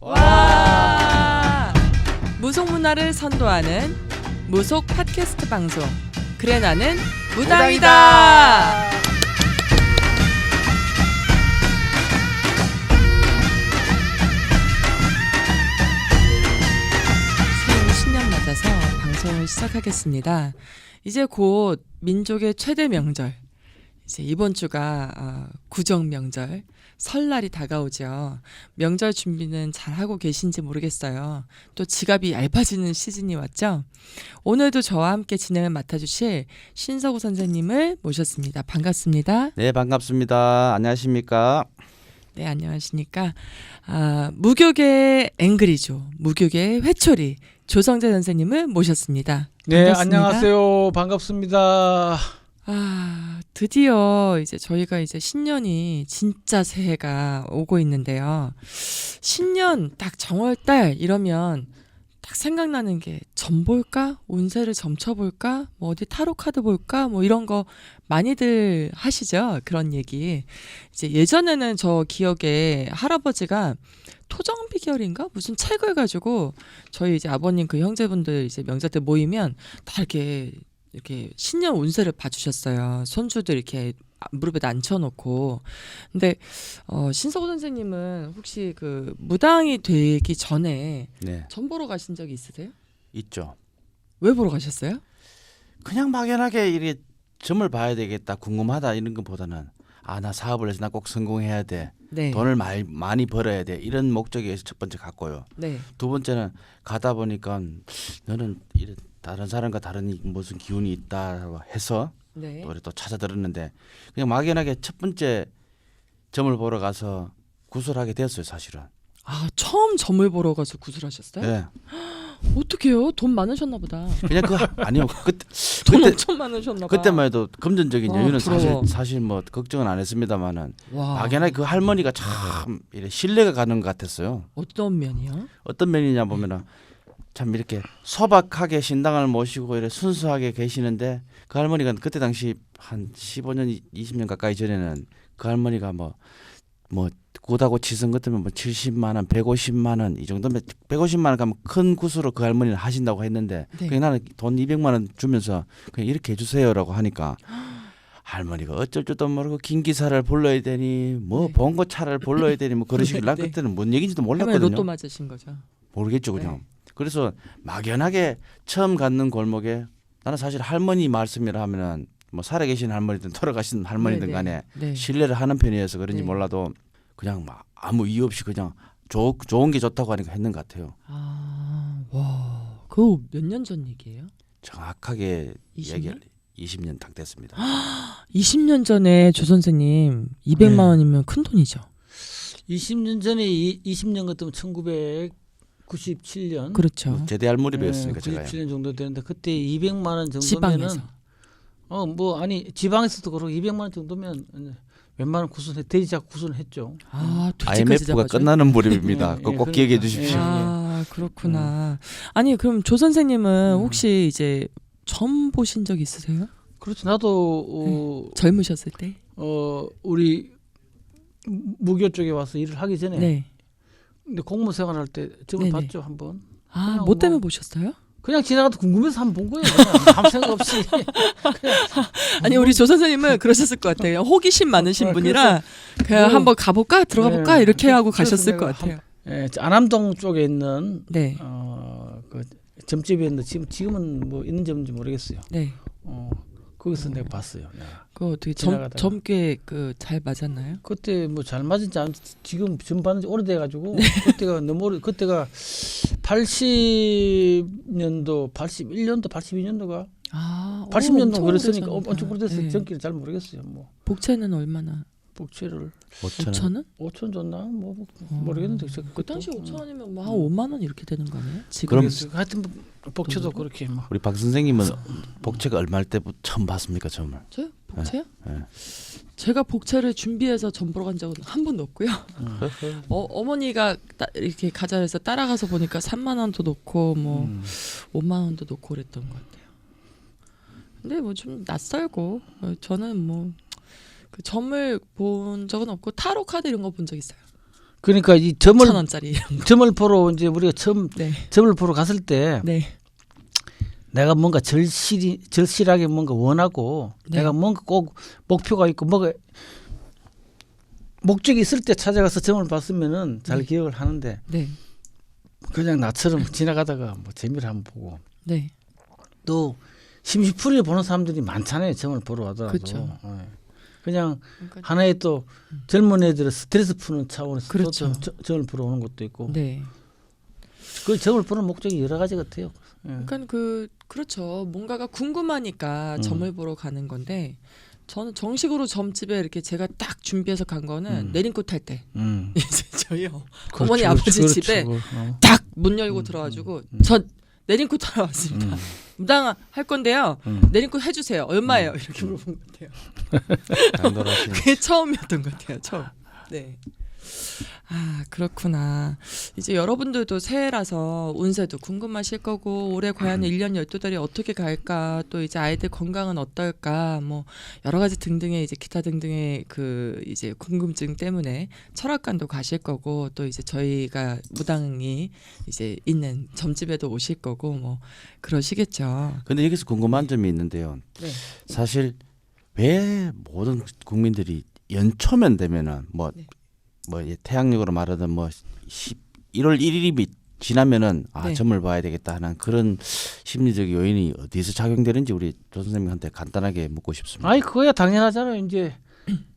와! 무속 문화를 선도하는 무속 팟캐스트 방송. 그래 나는 무당이다. 새해 신년 맞아서 방송을 시작하겠습니다. 이제 곧 민족의 최대 명절, 이제 이번 주가 구정 명절, 설날이 다가오죠. 명절 준비는 잘 하고 계신지 모르겠어요. 또 지갑이 얇아지는 시즌이 왔죠. 오늘도 저와 함께 진행을 맡아주실 신서구 선생님을 모셨습니다. 반갑습니다. 네, 반갑습니다. 안녕하십니까? 네, 안녕하십니까. 무교계 앵그리조, 무교계 회초리 조성재 선생님을 모셨습니다. 네, 반갑습니다. 안녕하세요. 반갑습니다. 드디어 이제 저희가 이제 신년이 진짜 새해가 오고 있는데요. 신년 딱 정월달 이러면 딱 생각나는 게 점 볼까? 운세를 점쳐볼까? 뭐 어디 타로 카드 볼까? 뭐 이런 거 많이들 하시죠? 그런 얘기. 이제 예전에는 저 기억에 할아버지가 토정비결인가? 무슨 책을 가지고 저희 이제 아버님 그 형제분들 이제 명절 때 모이면 다 이렇게 신년 운세를 봐주셨어요. 손주들 이렇게 무릎에 앉혀놓고. 근데 신서구 선생님은 혹시 그 무당이 되기 전에 네, 점 보러 가신 적이 있으세요? 있죠. 왜 보러 가셨어요? 그냥 막연하게 이렇게 점을 봐야 되겠다, 궁금하다 이런 것보다는 나 사업을 해서 나 꼭 성공해야 돼, 네. 돈을 많이 벌어야 돼 이런 목적이 첫 번째 갔고요. 네. 두 번째는 가다 보니까 너는 이런 다른 사람과 다른 무슨 기운이 있다 해서 네. 또 찾아 들었는데 그냥 막연하게 첫 번째 점을 보러 가서 구슬하게 되었어요, 사실은. 처음 점을 보러 가서 구슬하셨어요? 네. 어떡해요? 돈 많으셨나 보다. 그냥 아니요. 돈 그때 엄청 많으셨나 봐. 그때만 해도 금전적인 여유는 부러워. 사실 뭐 걱정은 안 했습니다만은 와. 막연하게 그 할머니가 참 이래 신뢰가 가는 것 같았어요. 어떤 면이요? 어떤 면이냐 보면은 참 이렇게 소박하게 신당을 모시고 이래 순수하게 계시는데 그 할머니가 그때 당시 한 15년 20년 가까이 전에는 그 할머니가 뭐 구다고 치선 같으면 뭐 70만 원, 150만 원 이 정도면 150만 원 가면 큰 구슬로 그 할머니는 하신다고 했는데 네. 그냥 나는 돈 200만 원 주면서 그냥 이렇게 해주세요라고 하니까 할머니가 어쩔 줄도 모르고 긴 기사를 불러야 되니 뭐 네. 봉고차를 불러야 되니 뭐 그러시길래 난 네. 그때는 뭔 얘기인지도 할머니 몰랐거든요. 로또 맞으신 거죠? 모르겠죠 그냥. 네. 그래서 막연하게 처음 갔는 골목에 나는 사실 할머니 말씀이라 하면은 뭐 살아계신 할머니든 돌아가신 할머니든 네, 간에 네. 신뢰를 하는 편이어서 그런지 네. 몰라도 그냥 막 아무 이유 없이 그냥 좋은 게 좋다고 하니까 했는 것 같아요. 와. 그거 몇 년 전 얘기예요? 정확하게 20년? 얘기할 20년 딱 됐습니다. 20년 전에 조 선생님 200만 네. 원이면 큰 돈이죠. 20년 전에 20년 같으면 1997년. 그렇죠. 제대할 무렵이었으니까 제가요. 97년 정도 되는데 그때 200만 원 정도면은 지방에서. 지방에서도 그렇고 200만 원 정도면 웬만한 대리작 구슬을 했죠. 돼지까지 IMF가 잡아줘요? 끝나는 무렵입니다. 예, 꼭 그러니까. 기억해 주십시오. 그렇구나. 아니 그럼 조 선생님은 음. 혹시 이제 점 보신 적 있으세요? 그렇죠. 나도 젊으셨을 때? 우리 무교 쪽에 와서 일을 하기 전에 네. 근데 공무원 생활할 때 점을 네네. 봤죠 한번. 뭐 때문에 보셨어요? 그냥 지나가다 궁금해서 한번 본 거예요. 그냥 아무 생각 없이. 아니 우리 조 선생님은 그러셨을 것 같아요. 호기심 많으신 분이라 그냥 뭐, 한번 가볼까 들어가 볼까 네. 이렇게 하고 그래서 가셨을 것 내가 같아요. 안암동 쪽에 있는 네, 그 점집에 있는데 지금은 뭐 있는 점인지 모르겠어요. 네. 거기서 내가 봤어요. 내가. 그거 어떻게 지나가다가. 젊게 잘 맞았나요? 그때 뭐 잘 맞은지 안 지금 점 받은 지 오래돼가지고 네. 그때가 너무 그때가 80년도, 81년도, 82년도가 80년도 그랬으니까 엄청 오래돼서 네. 정기를 잘 모르겠어요. 뭐 복채는 얼마나? 복채를 5,000원. 5,000원? 5천 줬나 뭐 모르겠는데 그 당시 그것도. 5,000원이면 뭐 한 5만 원 이렇게 되는 거 아니에요? 지금 그럼 모르겠어요. 하여튼 복채도 그렇게 막 우리 박 선생님은 복채가 얼마일 때부터 처음 봤습니까 점을? 저요? 복채요? 네. 제가 복채를 준비해서 점 보러 간 적은 한 번도 없고요. 어머니가 이렇게 가자 해서 따라가서 보니까 3만 원도 놓고 뭐 5만 원도 놓고 그랬던 것 같아요. 근데 뭐 좀 낯설고 저는 뭐 그 점을 본 적은 없고 타로 카드 이런 거 본 적 있어요. 그러니까 이 5,000원짜리. 점을 보러 이제 우리가 처음 네. 점을 보러 갔을 때 네. 내가 뭔가 절실하게 뭔가 원하고 네. 내가 뭔가 꼭 목표가 있고 뭐가 목적이 있을 때 찾아가서 점을 봤으면은 잘 네. 기억을 하는데 네. 그냥 나처럼 지나가다가 뭐 재미를 한번 보고 네. 또 심심풀이를 보는 사람들이 많잖아요. 점을 보러 와더라도. 그렇죠. 예. 그냥 그러니까 하나의 또 젊은 애들의 스트레스 푸는 차원에서 그렇죠. 또 점을 보러 오는 것도 있고 네. 그 점을 보는 목적이 여러 가지 같아요. 예. 그러니까 그렇죠. 뭔가가 궁금하니까 점을 보러 가는 건데 저는 정식으로 점집에 이렇게 제가 딱 준비해서 간 거는 내린꽃 탈 때 이제 저희 어머니 그렇죠, 아버지 그렇죠, 집에 그렇죠. 딱 문 열고 들어가지고 저 내린꽃 타러 왔습니다. 무당 할 건데요. 내린꽃 해주세요. 얼마예요? 이렇게 물어본 것 같아요. 당돌하시네. 그게 처음이었던 것 같아요. 처음. 네. 아 그렇구나. 이제 여러분들도 새해라서 운세도 궁금하실 거고 올해 과연 1년 12달이 어떻게 갈까 또 이제 아이들 건강은 어떨까 뭐 여러 가지 등등의 이제 기타 등등의 그 이제 궁금증 때문에 철학관도 가실 거고 또 이제 저희가 무당이 이제 있는 점집에도 오실 거고 뭐 그러시겠죠. 근데 여기서 궁금한 점이 있는데요. 네. 사실 왜 모든 국민들이 연초면 되면은 뭐 태양력으로 말하든 뭐 1월 1일이 지나면은 네. 점을 봐야 되겠다 하는 그런 심리적 요인이 어디서 작용되는지 우리 조 선생님한테 간단하게 묻고 싶습니다. 아니 그거야 당연하잖아요. 이제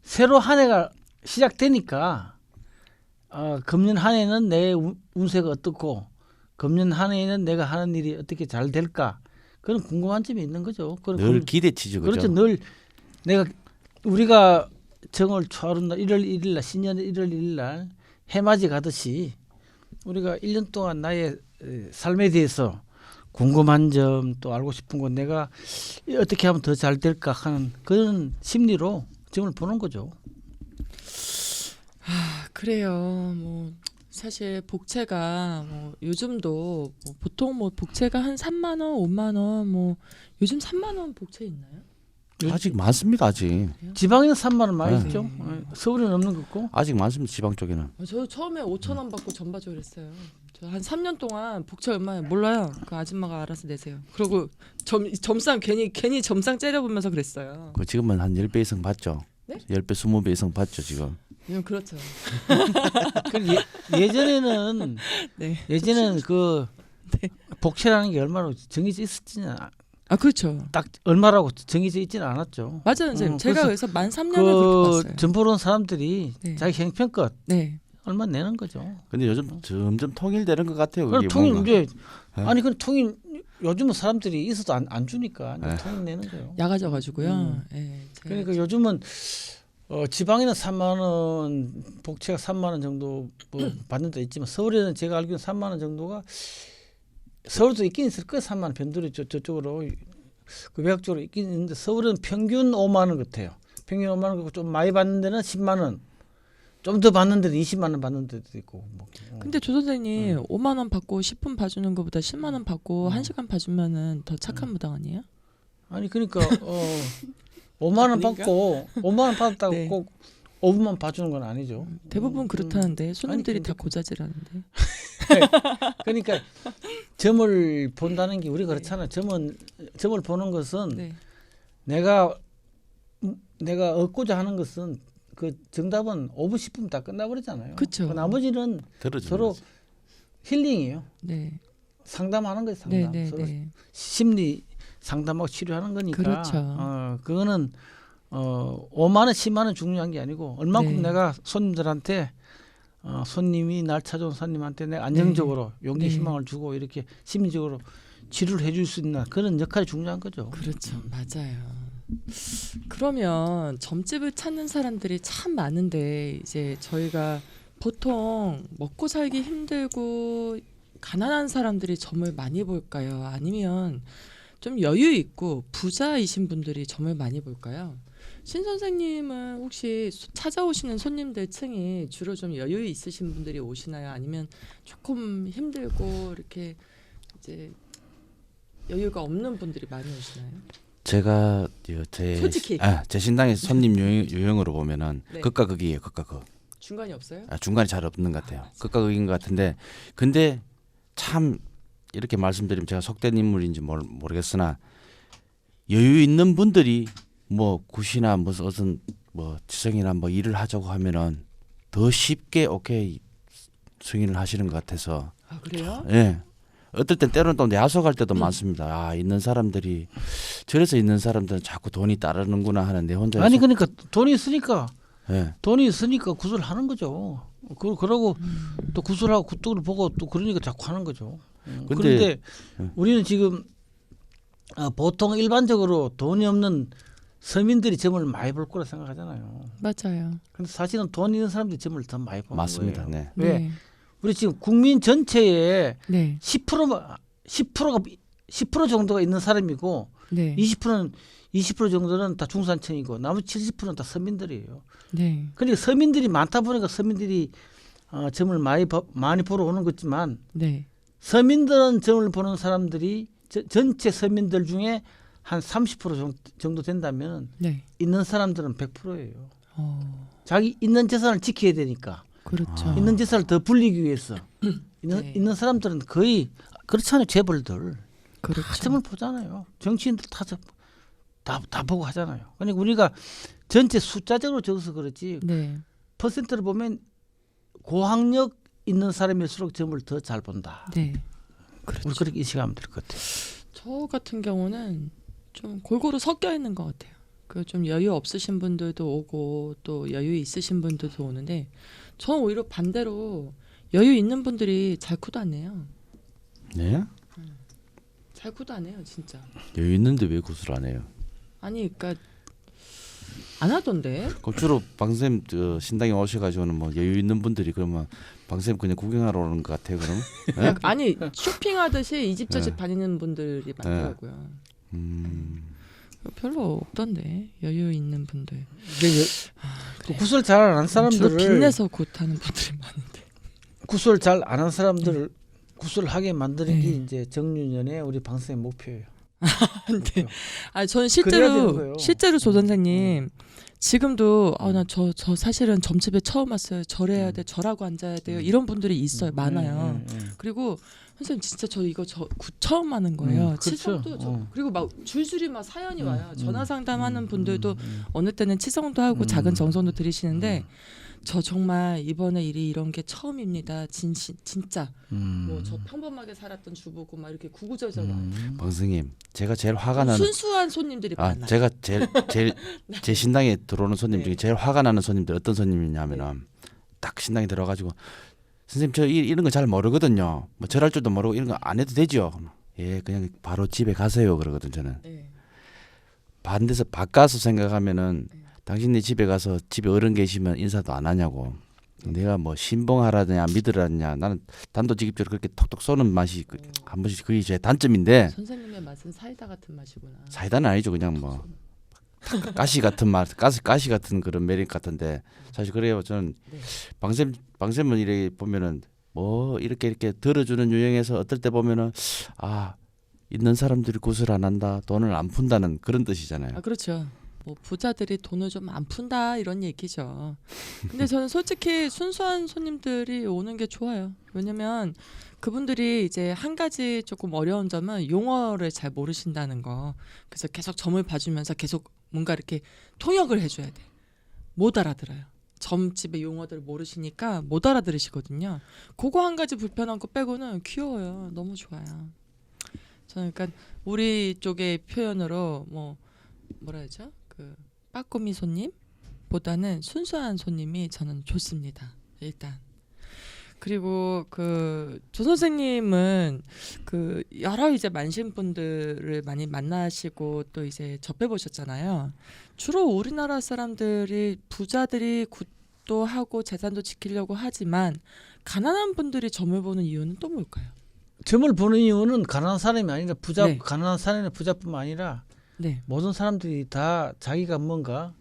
새로 한 해가 시작되니까 금년 한 해는 내 운세가 어떻고 금년 한 해에는 내가 하는 일이 어떻게 잘 될까 그런 궁금한 점이 있는 거죠. 늘 기대치죠, 그죠? 그렇죠. 늘 내가 우리가 정월 초하룻 날 1월 1일 날 신년 1월 1일 날 해맞이 가듯이 우리가 1년 동안 나의 삶에 대해서 궁금한 점 또 알고 싶은 거 내가 어떻게 하면 더 잘 될까 하는 그런 심리로 점을 보는 거죠. 아 그래요. 뭐 사실 복채가 뭐 요즘도 뭐 보통 뭐 복채가 한 3만 원, 5만 원, 뭐 요즘 3만 원 복채 있나요? 아직 많습니다. 아직 지방에는 3만 원 많이 네. 있죠. 서울에는 없는 것 같고. 아직 많습니다. 지방 쪽에는. 저 처음에 5천 원 받고 전 봐줘 그랬어요. 저 한 3년 동안 복채 얼마예요? 몰라요. 그 아줌마가 알아서 내세요. 그리고 점상 괜히 점상 째려보면서 그랬어요. 그 지금은 한 10배 이상 받죠. 네? 10배, 20배 이상 받죠, 지금. 그렇죠. 예전에는 네. 예전에는 그 복채라는 게 얼마로 정해져 있었지는 아 그렇죠. 딱 얼마라고 정해져 있지는 않았죠. 맞아요, 선생님. 제가 그래서 만 3년을 그렇게 그 봤어요. 점포 온 사람들이 네. 자기 형편껏 네. 얼마 내는 거죠. 근데 요즘 점점 통일되는 것 같아요. 그럼 그게 통일 뭔가. 이제 네. 아니 그 통일 요즘은 사람들이 있어도 안 주니까 이제 네. 통일 내는 거예요. 야가져가지고요. 네, 제가 그러니까 요즘은 지방에는 3만 원 복채가 3만 원 정도 뭐 받는 데 있지만 서울에는 제가 알기로는 3만 원 정도가 서울도 있긴 있을 거예요. 3만 원 변두리 저쪽으로 그 외곽 쪽으로 있긴 있는데 서울은 평균 5만 원 같아요. 평균 5만 원 같고 좀 많이 받는 데는 10만 원. 좀 더 받는 데도 20만 원 받는 데도 있고. 뭐. 근데 조 선생님 5만 원 받고 10분 봐주는 것보다 10만 원 받고 1시간 봐주면은 더 착한 무당 아니에요? 아니 그러니까 5만 원 아닌가? 받고 5만 원 받았다고 네. 꼭 5분만 봐주는 건 아니죠. 대부분 그렇다는데 손님들이 아니, 다 고자질하는데. 그러니까 점을 본다는 게 우리가 그렇잖아요. 점을 보는 것은 네. 내가 얻고자 하는 것은 그 정답은 5분 10분 다 끝나버리잖아요. 그쵸. 그 나머지는 들어주는 서로 거지. 힐링이에요. 네. 상담하는 거예요. 네, 상담. 네, 서로 네. 심리 상담하고 치료하는 거니까. 그렇죠. 그거는 5만 원, 10만 원 중요한 게 아니고 얼만큼 네. 내가 손님들한테 손님이 날 찾아온 손님한테 내가 안정적으로 용기 네. 희망을 주고 이렇게 심리적으로 치료를 해줄 수 있나 그런 역할이 중요한 거죠. 그렇죠. 맞아요. 그러면 점집을 찾는 사람들이 참 많은데 이제 저희가 보통 먹고 살기 힘들고 가난한 사람들이 점을 많이 볼까요? 아니면 좀 여유 있고 부자이신 분들이 점을 많이 볼까요? 신 선생님은 혹시 찾아오시는 손님들 층이 주로 좀 여유 있으신 분들이 오시나요? 아니면 조금 힘들고 이렇게 이제 여유가 없는 분들이 많이 오시나요? 제가 솔직히. 제 신당의 손님 유형으로 보면은 네. 극과 극이에요. 극과 극. 중간이 없어요? 중간이 잘 없는 것 같아요. 극과 극인 것 같은데 근데 참 이렇게 말씀드리면 제가 속된 인물인지 모르겠으나 여유 있는 분들이 뭐 굿이나 무슨 뭐 지성이나 뭐 일을 하자고 하면은 더 쉽게 오케이 승인을 하시는 것 같아서 아 그래요? 예. 어떨 땐 때로는 또 야속할 때도 많습니다. 아 있는 사람들이 저래서 있는 사람들은 자꾸 돈이 따르는구나 하는 내 혼자 아니 그러니까 돈이 있으니까 예. 구슬 하는 거죠. 그러고 또 구슬하고 굿도를 보고 또 그러니까 자꾸 하는 거죠. 근데- 그런데 우리는 지금 보통 일반적으로 돈이 없는 서민들이 점을 많이 볼 거라 생각하잖아요. 맞아요. 근데 사실은 돈 있는 사람들이 점을 더 많이 보는 맞습니다. 거예요. 네. 왜? 우리 지금 국민 전체의 네. 10% 정도가 있는 사람이고 네. 20% 정도는 다 중산층이고 나머지 70%는 다 서민들이에요. 네. 그러니까 서민들이 많다 보니까 서민들이 점을 많이 보러 오는 거지만 네. 서민들은 점을 보는 사람들이 전체 서민들 중에 한 30% 정도 된다면 네. 있는 사람들은 100%예요. 자기 있는 재산을 지켜야 되니까 그렇죠. 있는 재산을 더 불리기 위해서 네. 있는 사람들은 거의 그렇잖아요. 재벌들 다 그렇죠. 점을 보잖아요. 정치인들 다 보고 하잖아요. 그러니까 우리가 전체 숫자적으로 적어서 그렇지 네. 퍼센트를 보면 고학력 있는 사람일수록 점을 더 잘 본다. 네. 우리 그렇게 인식하면 될 것 같아요. 저 같은 경우는 좀 골고루 섞여 있는 것 같아요. 그 좀 여유 없으신 분들도 오고 또 여유 있으신 분들도 오는데 저는 오히려 반대로 여유 있는 분들이 잘 쿠도 안 내요. 네? 잘 쿠도 안 해요, 진짜. 여유 있는데 왜 굿을 안 해요? 아니, 그러니까 안 하던데. 그럼 주로 방쌤 신당에 오셔가지고는 뭐 여유 있는 분들이 그러면 방쌤 그냥 구경하러 오는 것 같아요. 그럼? 네? 아니 쇼핑하듯이 이 집 저 집 네. 다니는 분들이 많더라고요. 별로 없던데 여유 있는 분들. 근데 그 구슬 잘 안 한 주로 사람들을 빚내서 굿하는 분들이 많은데. 구슬 잘 안 한 사람들을 구슬하게 만드는 게 네. 이제 정윤연의 우리 방송의 목표예요. 근데 저는 그래야 되는 거예요. 실제로 조 선생님 지금도 나 저 사실은 점집에 처음 왔어요. 절해야 돼, 절하고 앉아야 돼요. 이런 분들이 있어요, 많아요. 그리고 선생님 진짜 저 이거 처음 하는 거예요. 그렇죠. 치성도 그리고 막 줄줄이 막 사연이 와요. 전화 상담하는 분들도 어느 때는 치성도 하고 작은 정성도 들이시는데 저 정말 이번에 일이 이런 게 처음입니다. 진짜 뭐 저 평범하게 살았던 주부고 막 이렇게 구구절절 와요. 방송님 제가 제일 화가 나는 순수한 손님들이 많아요. 제가 제일 제 신당에 들어오는 손님 중에 네. 제일 화가 나는 손님들 어떤 손님이냐면은 딱 신당에 들어가지고 선생님 저 이런 거 잘 모르거든요. 뭐 절할 줄도 모르고 이런 거 안 해도 되죠. 예 그냥 바로 집에 가세요 그러거든 저는. 네. 반대서 바꿔서 생각하면은 네. 당신네 집에 가서 집에 어른 계시면 인사도 안 하냐고. 내가 뭐 신봉하라느냐 믿으라느냐 나는 단도직입적으로 그렇게 톡톡 쏘는 맛이 한 번씩 그게 제 단점인데 선생님의 맛은 사이다 같은 맛이구나. 사이다는 아니죠 그냥 뭐 가시 같은 맛 가시 같은 그런 매력 같은데 사실 그래요 저는 네. 방sem은 이렇게 보면은 뭐 이렇게 들어주는 유형에서 어떨 때 보면은 있는 사람들이 굿을 안 한다 돈을 안 푼다는 그런 뜻이잖아요. 그렇죠. 뭐 부자들이 돈을 좀 안 푼다 이런 얘기죠. 근데 저는 솔직히 순수한 손님들이 오는 게 좋아요. 왜냐면 그분들이 이제 한 가지 조금 어려운 점은 용어를 잘 모르신다는 거. 그래서 계속 점을 봐주면서 계속 뭔가 이렇게 통역을 해줘야 돼. 못 알아들어요. 점집의 용어들을 모르시니까 못 알아들으시거든요. 그거 한 가지 불편한 거 빼고는 귀여워요. 너무 좋아요. 저는 그러니까 우리 쪽의 표현으로 뭐라 하죠? 그 빠꾸미 손님보다는 순수한 손님이 저는 좋습니다. 일단. 그리고 그 조 선생님은 그 여러 이제 만신분들을 많이 만나시고 또 이제 접해 보셨잖아요. 주로 우리나라 사람들이 부자들이 굿도 하고 재산도 지키려고 하지만 가난한 분들이 점을 보는 이유는 또 뭘까요? 점을 보는 이유는 가난한 사람이 아니라 네. 가난한 사람이 부자뿐만 아니라 네. 모든 사람들이 다 자기가 뭔가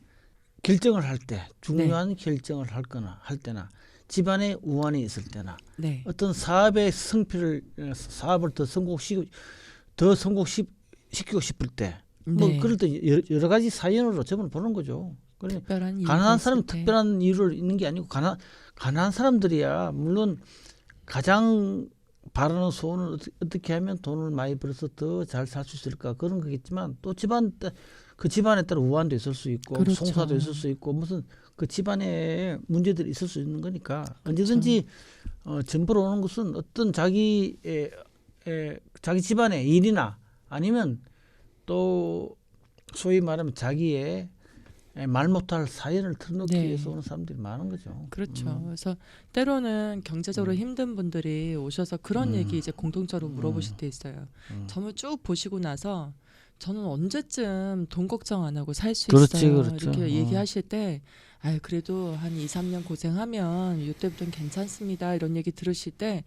결정을 할 때 중요한 결정을 할 때나 집안에 우환이 있을 때나 네. 어떤 사업의 사업을 더 성공시키고 싶을 때 뭐 네. 그럴 때 여러 가지 사연으로 점을 보는 거죠. 그러니 특별한 이유가 가난한 있을 사람 때. 특별한 이유를 있는 게 아니고 가난한 사람들이야 물론 가장 바라는 소원은 어떻게 하면 돈을 많이 벌어서 더 잘 살 수 있을까 그런 거겠지만 또 그 집안에 따라 우환도 있을 수 있고 그렇죠. 송사도 있을 수 있고 무슨 그 집안에 문제들이 있을 수 있는 거니까 언제든지 정보로 오는 것은 어떤 자기 집안의 일이나 아니면 또 소위 말하면 자기의 말 못할 사연을 털어놓기 네. 위해서 오는 사람들이 많은 거죠. 그렇죠. 그래서 때로는 경제적으로 힘든 분들이 오셔서 그런 얘기 이제 공통적으로 물어보실 때 있어요. 점을 쭉 보시고 나서 저는 언제쯤 돈 걱정 안 하고 살 수 그렇지, 있어요. 그렇죠. 이렇게 얘기하실 때 아유 그래도 한 2, 3년 고생하면 이때부터는 괜찮습니다. 이런 얘기 들으실 때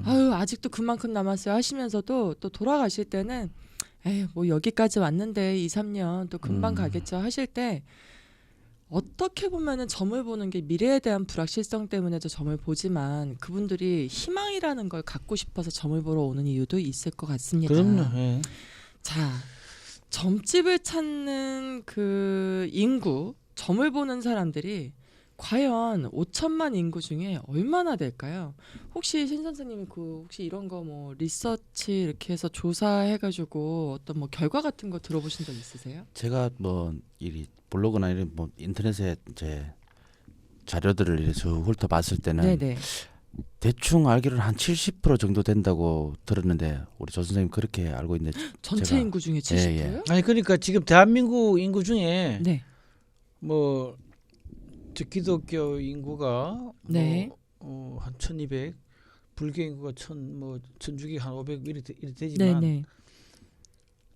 아유 아직도 그만큼 남았어요 하시면서도 또 돌아가실 때는 에이 뭐 여기까지 왔는데 2, 3년 또 금방 가겠죠 하실 때 어떻게 보면은 점을 보는 게 미래에 대한 불확실성 때문에도 점을 보지만 그분들이 희망이라는 걸 갖고 싶어서 점을 보러 오는 이유도 있을 것 같습니다. 그럼요. 예. 자, 점집을 찾는 그 인구, 점을 보는 사람들이 과연 5천만 인구 중에 얼마나 될까요? 혹시 신 선생님이 그 혹시 이런 거 뭐 리서치 이렇게 해서 조사해가지고 어떤 뭐 결과 같은 거 들어보신 적 있으세요? 제가 뭐 이 블로그나 이런 뭐 인터넷에 이제 자료들을 이래서 훑어봤을 때는 네네. 대충 알기로는 한 70% 정도 된다고 들었는데 우리 조 선생님 그렇게 알고 있는데 전체 제가- 인구 중에 예, 70%요? 아니 그러니까 지금 대한민국 인구 중에 네. 뭐 저 기독교 인구가 네. 한 1,200, 불교 인구가 1,000, 뭐 천주교 한 500 이렇게 되지만 네네.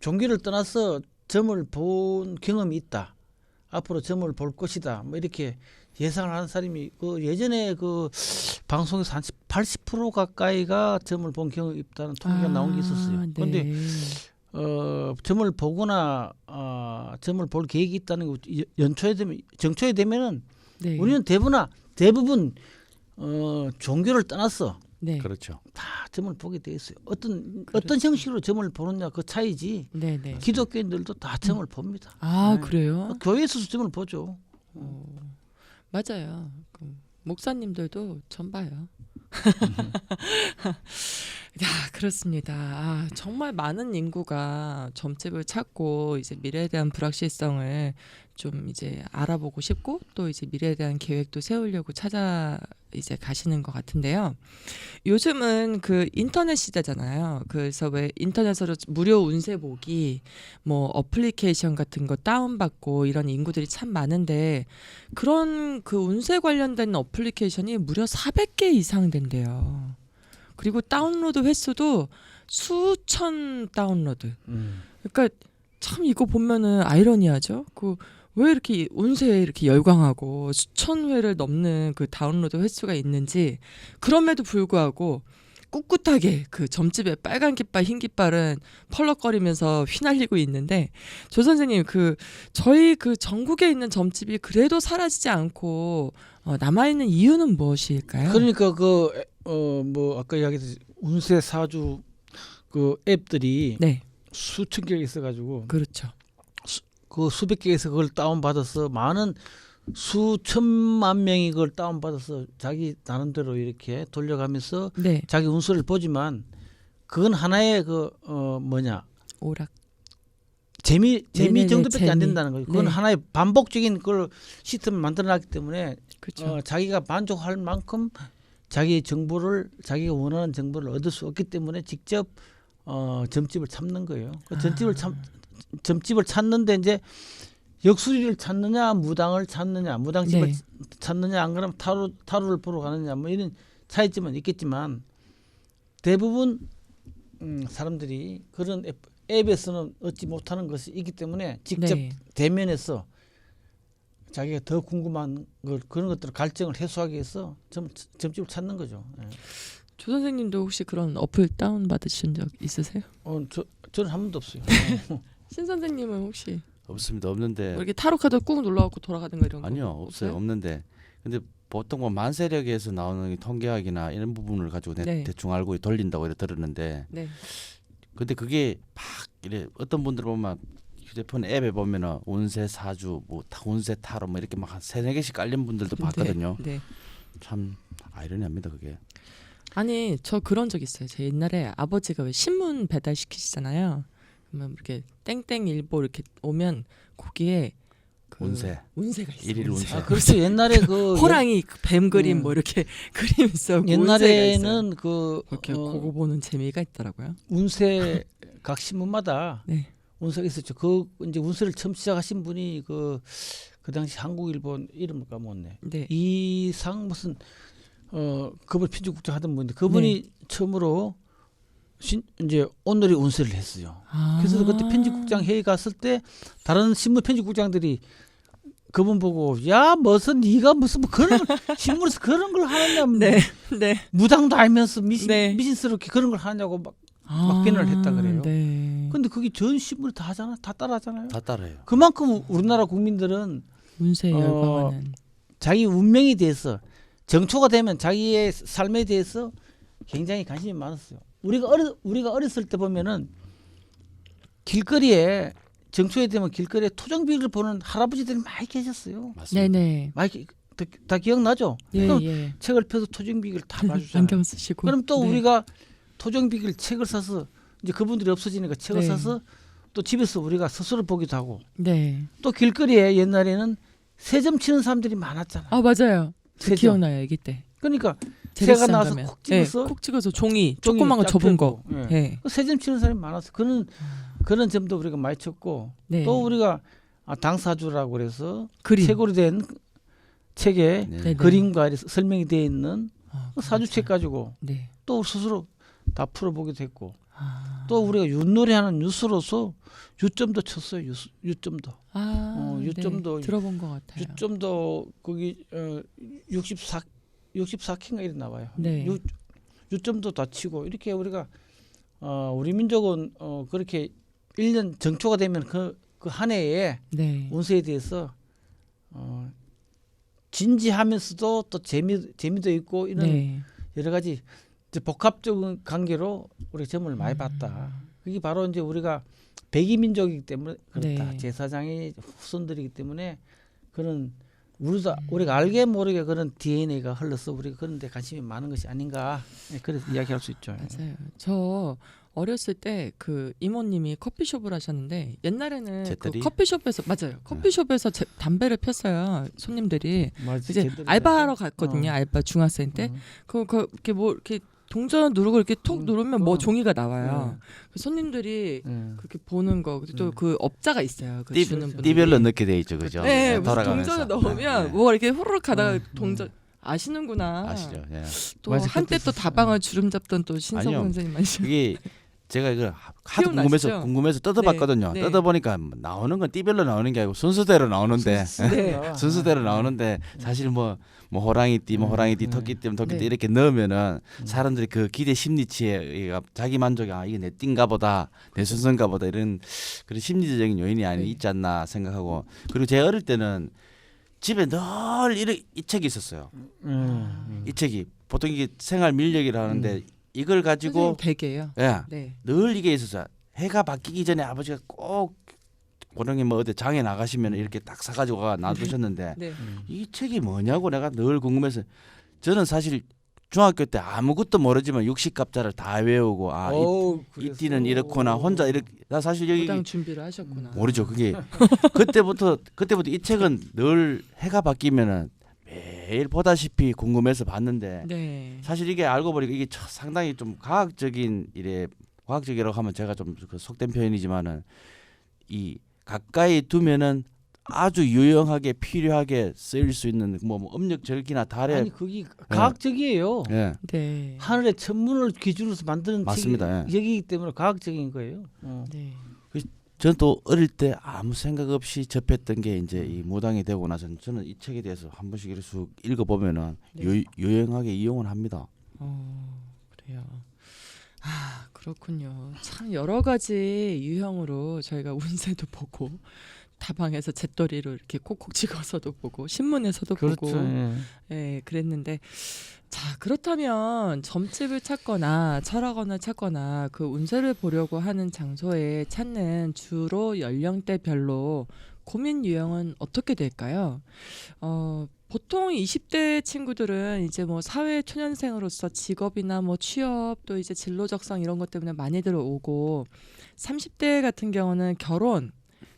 종교를 떠나서 점을 본 경험이 있다. 앞으로 점을 볼 것이다. 뭐 이렇게 예상을 하는 사람이 그 예전에 그 방송에서 한 80% 가까이가 점을 본 경험이 있다는 통계가 나온 게 있었어요. 네. 그런데 점을 보거나 점을 볼 계획이 있다는 거 정초에 되면은 네. 우리는 대부분 종교를 떠났어. 네. 그렇죠. 다 점을 보게 돼 있어요. 어떤 형식으로 점을 보느냐 그 차이지. 네네. 기독교인들도 다 점을 봅니다. 아 네. 그래요? 교회에서도 점을 보죠. 맞아요. 그 목사님들도 전 봐요. 야 그렇습니다. 아, 정말 많은 인구가 점집을 찾고 이제 미래에 대한 불확실성을 좀 이제 알아보고 싶고 또 이제 미래에 대한 계획도 세우려고 찾아 이제 가시는 것 같은데요. 요즘은 그 인터넷 시대잖아요. 그래서 왜 인터넷으로 무료 운세 보기 뭐 어플리케이션 같은 거 다운받고 이런 인구들이 참 많은데 그런 그 운세 관련된 어플리케이션이 무려 400개 이상 된대요. 그리고 다운로드 횟수도 수천 다운로드. 그러니까 참 이거 보면은 아이러니하죠. 그 왜 이렇게 운세에 이렇게 열광하고 수천 회를 넘는 그 다운로드 횟수가 있는지 그럼에도 불구하고 꿋꿋하게 그 점집에 빨간 깃발 흰 깃발은 펄럭거리면서 휘날리고 있는데 조 선생님 그 저희 그 전국에 있는 점집이 그래도 사라지지 않고 남아 있는 이유는 무엇일까요? 그러니까 뭐 아까 이야기했듯이 운세 사주 그 앱들이 네, 수천 개가 있어가지고 그렇죠. 그 수백 개에서 그걸 다운 받아서 많은 수천만 명이 그걸 다운 받아서 자기 나름대로 이렇게 돌려가면서 네, 자기 운세를 보지만 그건 하나의 오락. 재미 네네네, 정도밖에 안 재미. 된다는 거죠. 그건 네. 하나의 반복적인 걸 시스템을 만들어놨기 때문에 그렇죠. 자기가 만족할 만큼 자기가 원하는 정보를 얻을 수 없기 때문에 직접 점집을 찾는 거예요. 그 점집을 찾는데 이제 역수리를 찾느냐, 무당을 찾느냐, 무당집을 네. 찾느냐, 안 그러면 타로를 보러 가느냐, 뭐 이런 차이점은 있겠지만 대부분 사람들이 그런 앱에서는 얻지 못하는 것이 있기 때문에 직접 네. 대면해서 자기가 더 궁금한 그런 것들을 갈증을 해소하기 위해서 점집을 찾는 거죠. 예. 조 선생님도 혹시 그런 어플 다운 받으신 적 있으세요? 저는 한 번도 없어요. 신 선생님은 혹시 없습니다. 없는데 뭐 이렇게 타로 카드 꾹 눌러갖고 돌아가는 거 이런 거 아니요 없어요. 없는데 근데 보통 뭐 만세력에서 나오는 이 통계학이나 이런 부분을 가지고 네. 대충 알고 돌린다고 이래 들었는데 네. 근데 그게 막 이래 어떤 분들 보면 휴대폰 앱에 보면은 운세 사주, 뭐 운세 타로 뭐 이렇게 막 한 3-4개씩 깔린 분들도 봤거든요. 네. 참 아이러니합니다 그게. 아니 저 그런 적 있어요. 제 옛날에 아버지가 왜 신문 배달 시키시잖아요. 그러면 이렇게 땡땡일보 이렇게 오면 거기에 그 운세가 있어요. 일일 운세. 아, 그렇죠. 옛날에 그 호랑이 그 뱀 그림 음. 뭐 이렇게 그림 있어. 옛날에는 그 이렇게 그거 보는 재미가 있더라고요. 운세 각 신문마다 네. 운세가 있었죠. 그 이제 운세를 처음 시작하신 분이 그 당시 한국일본 이름을 까먹었네. 네. 이상 무슨 그분 편집국장 하던 분인데 그분이 처음으로 이제 오늘의 운세를 했어요. 아. 그래서 그때 편집국장 회의 갔을 때 다른 신문 편집국장들이 그분 보고 야 무슨 네가 무슨 뭐 그런 걸 신문에서 그런 걸 하느냐 네. 네. 무당도 알면서 네. 미신스럽게 그런 걸 하냐고 막 비난을 했다 그래요. 네. 근데 그게 전 신문이 다 하잖아, 다 따라하잖아요. 다 따라해요. 그만큼 우리나라 국민들은 운세 열광하는. 자기 운명에 대해서 정초가 되면 자기의 삶에 대해서 굉장히 관심이 많았어요. 우리가 어렸을 때 보면은 길거리에 정초에 되면 길거리에 토종비를 보는 할아버지들이 많이 계셨어요. 맞습니다. 네네. 많이 다 기억나죠? 예, 그럼 예. 책을 펴서 토종비를 다 봐주잖아요. 안경 쓰시고. 그럼 또 네. 우리가 토종비를 책을 사서 이제 그분들이 없어지니까 책을 네. 사서 또 집에서 우리가 스스로 보기도 하고 네. 또 길거리에 옛날에는 세점 치는 사람들이 많았잖아요. 아 맞아요. 저 세점. 기억나요 아기 때. 그러니까 재래시장 새가 나와서 가면. 콕 찍어서 네, 콕 찍어서 종이 종이 조그만 거 쫙 접은 거. 펴고, 예. 네. 세점 치는 사람이 많았어. 그런 점도 우리가 많이 쳤고 네. 또 우리가 당사주라고 그래서 그림. 책으로 된 책에 네. 네네. 그림과 이렇게 설명이 되어 있는 그 사주책 가지고 네. 또 스스로 다 풀어보기도 했고 아. 또 우리가 윷놀이하는 뉴스로서 유점도 쳤어요. 유점도. 아, 요점도 네. 들어본 것 같아요. 유점도 거기 64캔가 이래 나와요. 네. 유점도 다 치고 이렇게 우리가 우리 민족은 그렇게 1년 정초가 되면 그 한 해에 네. 운세에 대해서 진지하면서도 또 재미도 있고 이런 네. 여러 가지 이제 복합적인 관계로 우리가 점을 많이 봤다. 그게 바로 이제 우리가 백이 민족이기 때문에 그렇다. 네. 제사장의 후손들이기 때문에 그런 우리가 알게 모르게 그런 DNA가 흘러서 우리가 그런 데 관심이 많은 것이 아닌가. 네, 그래서 이야기할 수 있죠. 맞아요. 저 어렸을 때 그 이모님이 커피숍을 하셨는데 옛날에는 그 제떨이? 커피숍에서 맞아요. 커피숍에서 담배를 폈어요. 손님들이 맞아, 이제 제대로 알바하러 됐죠. 갔거든요. 알바 중학생 때. 어. 그 이렇게 뭐 이렇게 동전 누르고 이렇게 톡 누르면 뭐 종이가 나와요. 그 손님들이 그렇게 보는 거. 또 그 업자가 있어요. 그 주는 분들이. 띠별로 넣게 돼 있죠, 그죠? 네, 무슨 돌아가면서. 동전을 넣으면 네. 뭐 이렇게 후루룩 가다가 동전 아시는구나. 아시죠? 예. 또 맞아, 한때 그때 또 있었어요. 다방을 주름 잡던 또 신성 아니요. 선생님 많으시고. 그게 제가 이거 하도 기억나시죠? 궁금해서 뜯어봤거든요. 네. 뜯어보니까 나오는 건 띠별로 나오는 게 아니고 순서대로 나오는데 네. 순서대로 나오는데 사실 뭐 호랑이띠, 뭐 호랑이띠, 토끼띠, 토끼띠 네. 이렇게 넣으면은 사람들이 그 기대 심리치에 자기 만족이 이게 내 띠인가 보다, 내 순서인가 보다 이런 그런 심리적인 요인이 네. 있지 않나 생각하고 그리고 제가 어릴 때는 집에 늘 이 책이 있었어요. 이 책이 보통 이게 생활 밀력이라 하는데 이걸 가지고 되게요. 예. 네. 늘 이게 있었어요. 해가 바뀌기 전에 아버지가 꼭 고령이 뭐 어디 장에 나가시면 이렇게 딱 사가지고 놔두셨는데 네. 이 책이 뭐냐고 내가 늘 궁금해서 저는 사실 중학교 때 아무것도 모르지만 육식갑자를 다 외우고 이 띠는 이렇구나 혼자 이렇게 나 사실 여기 무당 준비를 하셨구나. 모르죠 그게 그때부터 이 책은 늘 해가 바뀌면은 매일 보다시피 궁금해서 봤는데 네. 사실 이게 알고 보니까 이게 상당히 좀 과학적이라고 하면 제가 좀 그 속된 표현이지만은 이 가까이 두면은 아주 유용하게 필요하게 쓰일 수 있는 뭐 음력절기나 달에 아니 그게 과학적이에요. 예. 네. 하늘의 천문을 기준으로 만드는 맞습니다. 예. 책이기 때문에 과학적인 거예요. 네. 저는 또 어릴 때 아무 생각 없이 접했던 게 이제 이 무당이 되고 나서는 저는 이 책에 대해서 한 번씩 이렇게 쑥 읽어보면은 네. 유용하게 이용을 합니다. 그래요. 아 그렇군요. 참 여러 가지 유형으로 저희가 운세도 보고 다방에서 잿더리로 이렇게 콕콕 찍어서도 보고 신문에서도 그렇죠. 보고 예, 그랬는데 자 그렇다면 점집을 찾거나 철학원을 찾거나 그 운세를 보려고 하는 장소에 찾는 주로 연령대별로 고민 유형은 어떻게 될까요? 보통 20대 친구들은 이제 뭐 사회 초년생으로서 직업이나 뭐 취업 또 이제 진로 적성 이런 것 때문에 많이들 오고 30대 같은 경우는 결혼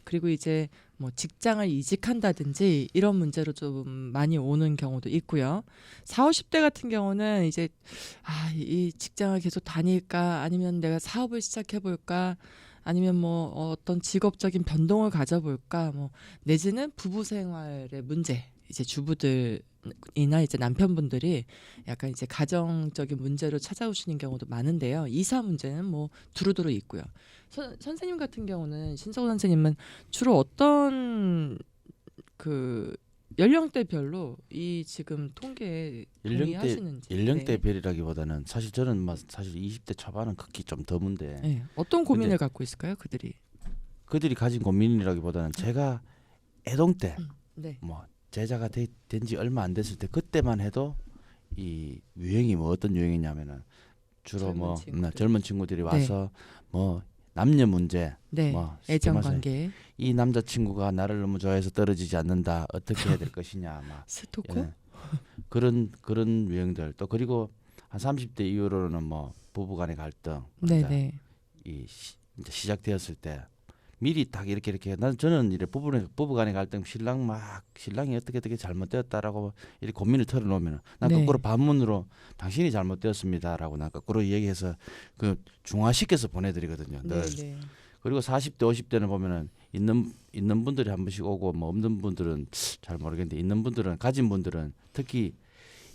그리고 이제 뭐 직장을 이직한다든지 이런 문제로 좀 많이 오는 경우도 있고요. 40, 50대 같은 경우는 이제 이 직장을 계속 다닐까 아니면 내가 사업을 시작해 볼까 아니면 뭐 어떤 직업적인 변동을 가져볼까 뭐 내지는 부부 생활의 문제 이제 주부들이나 이제 남편분들이 약간 이제 가정적인 문제로 찾아오시는 경우도 많은데요. 이사 문제는 뭐 두루두루 있고요. 선생님 같은 경우는 신석호 선생님은 주로 어떤 그 연령대별로 이 지금 통계에 동의하시는지 연령대별이라기보다는 사실 저는 사실 20대 초반은 극히 좀 드문데 네. 어떤 고민을 갖고 있을까요, 그들이? 그들이 가진 고민이라기보다는 제가 애동 때 네. 뭐 제자가 된 지 얼마 안 됐을 때 그때만 해도 이 유행이 뭐 어떤 유행이냐면은 주로 젊은 친구들이 와서 뭐 남녀 문제, 네. 뭐 애정 관계, 이 남자친구가 나를 너무 좋아해서 떨어지지 않는다, 어떻게 해야 될 것이냐, 막 스토커, 예. 그런 유행들 또 그리고 한 30대 이후로는 뭐 부부간의 갈등, 네네, 이제 시작되었을 때 미리 딱 이렇게 저는 이래 부부간의 갈등 신랑이 어떻게 잘못되었다라고 이렇게 고민을 털어놓으면 난 네. 거꾸로 반문으로 당신이 잘못되었습니다라고 난 거꾸로 얘기해서 그 중화시켜서 보내드리거든요. 늘. 네네, 그리고 40대 50대는 보면은 있는 분들이 한 번씩 오고 뭐 없는 분들은 잘 모르겠는데 있는 분들은 가진 분들은 특히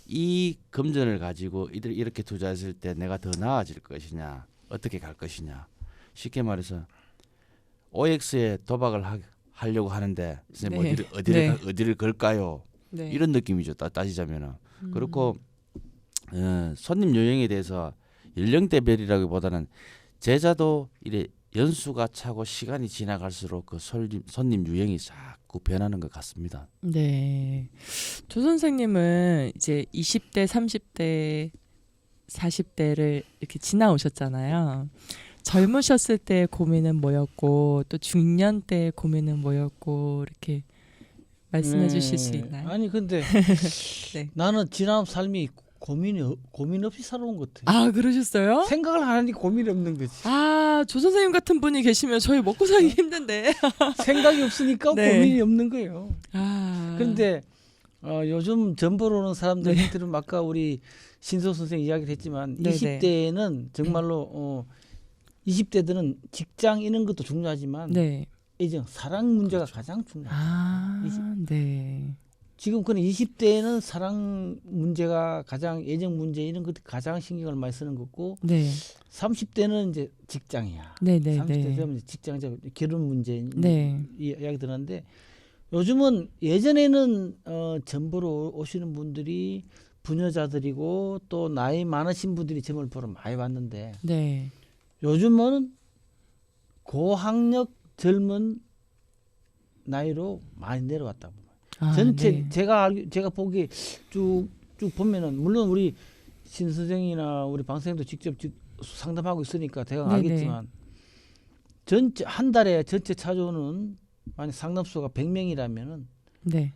이 금전을 가지고 이렇게 투자했을 때 내가 더 나아질 것이냐 어떻게 갈 것이냐 쉽게 말해서 OX에 도박을 하려고 하는데 선생님 네. 어디를 걸까요? 네. 이런 느낌이죠. 따지자면은 그렇고 손님 유형에 대해서 연령대별이라기보다는 제자도 이래 연수가 차고 시간이 지나갈수록 그 손님 유형이 자꾸 변하는 것 같습니다. 네. 조 선생님은 이제 20대, 30대, 40대를 이렇게 지나오셨잖아요. 젊으셨을 때 고민은 뭐였고 또 중년 때 고민은 뭐였고 이렇게 말씀해 주실 수 있나요? 아니 근데 네. 나는 지난 삶이 고민 없이 살아온 것 같아. 그러셨어요? 생각을 안 하니 고민이 없는 거지. 조 선생님 같은 분이 계시면 저희 먹고 살기 힘든데. 생각이 없으니까 네. 고민이 없는 거예요. 그런데 요즘 전보러 오는 사람들은 아까 우리 신소 선생 이야기를 했지만 네네. 20대는 정말로 20대들은 직장 이런 것도 중요하지만 네. 애정 사랑 문제가 그렇죠. 가장 중요해요. 네. 지금 그는 20대에는 사랑 문제가 가장 애정 문제 이런 것들 가장 신경을 많이 쓰는 거고 네. 30대는 이제 직장이야. 네네. 30대 되면 직장 결혼 문제 네. 이야기 들었는데 요즘은 예전에는 점보러 오시는 분들이 부녀자들이고 또 나이 많으신 분들이 점을 보러 많이 왔는데 네. 요즘은 고학력 젊은 나이로 많이 내려왔다고. 전체 네. 제가 보기에 쭉 보면은 물론 우리 신 선생이나 우리 방 선생도 직접 상담하고 있으니까 대강 네네. 알겠지만 전체 한 달에 전체 찾아오는 만약 상담수가 100명이라면은 네.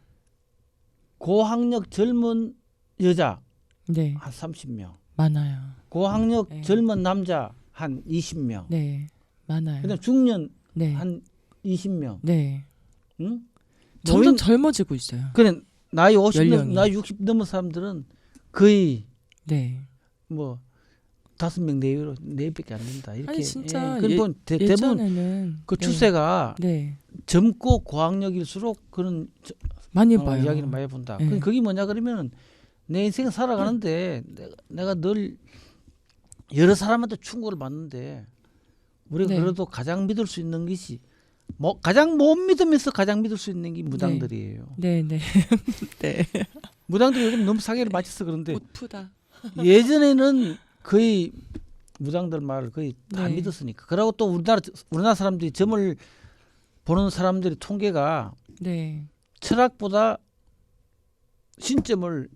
고학력 젊은 여자 네. 한 30명, 많아요. 고학력 네. 젊은 남자 한 20명, 네. 많아요. 그다음 중년 네. 한 20명. 네. 응? 점점 젊어지고 있어요. 그래 나이 50 연령이. 나이 60 넘은 사람들은 거의 네. 뭐 5명 내외로 4밖에 안 된다. 이렇게. 아니 진짜 대부분 예전에는 그 추세가 네. 젊고 고학력일수록 그런 많이 봐요. 이야기를 많이 본다. 네. 그게 뭐냐 그러면 내 인생 살아가는데 내가 늘 여러 사람한테 충고를 받는데 우리가 네. 그래도 가장 믿을 수 있는 것이 가장 못 믿으면서 가장 믿을 수 있는 게 무당들이에요. 네, 네. 네. 무당들이 요즘 너무 사기를 맞춰서 그런데 웃프다. 예전에는 거의 무당들 말을 거의 다 네. 믿었으니까. 그러고 또 우리나라 사람들이 점을 보는 사람들이 통계가 네. 철학보다 신점을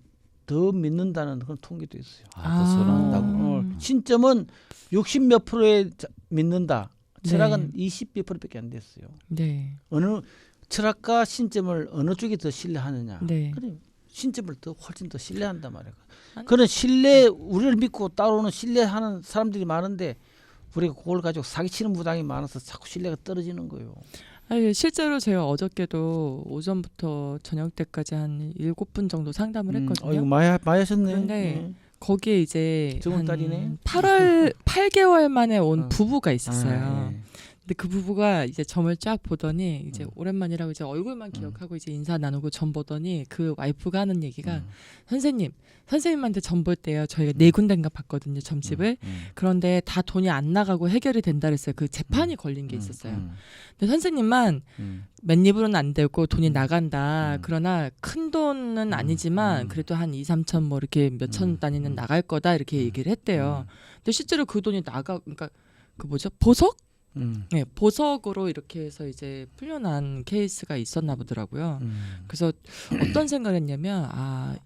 더 믿는다는 그런 통계도 있어요. 더 선호한다고. 신점은 60 몇 프로에 믿는다. 철학은 네. 20 몇 프로밖에 안 됐어요. 네. 어느 철학과 신점을 어느 쪽이 더 신뢰하느냐. 네. 그래 신점을 더 훨씬 더 신뢰한단 말이에요. 아니, 그런 신뢰 우리를 믿고 따라오는 신뢰하는 사람들이 많은데 우리가 그걸 가지고 사기치는 무당이 많아서 자꾸 신뢰가 떨어지는 거예요. 아니, 실제로 제가 어저께도 오전부터 저녁 때까지 한 7분 정도 상담을 했거든요. 이거 많이 하셨네. 그런데 거기에 이제 좋은 한 딸이네. 8개월 만에 온 어. 부부가 있었어요. 아, 예. 근데 그 부부가 이제 점을 쫙 보더니 이제 음. 오랜만이라고 이제 얼굴만 기억하고 이제 인사 나누고 점 보더니 그 와이프가 하는 얘기가 선생님한테 점 볼 때요 저희가 4군데인가 봤거든요 점집을. 그런데 다 돈이 안 나가고 해결이 된다 그랬어요. 그 재판이 걸린 게 있었어요. 근데 선생님만 맨입으로는 안 되고 돈이 나간다. 그러나 큰 돈은 아니지만 그래도 한 2, 3천 뭐 이렇게 몇천 단위는 나갈 거다 이렇게 얘기를 했대요. 근데 실제로 그 돈이 그러니까 그 뭐죠? 보석? 네, 보석으로 이렇게 해서 이제 풀려난 케이스가 있었나 보더라고요. 그래서 어떤 생각을 했냐면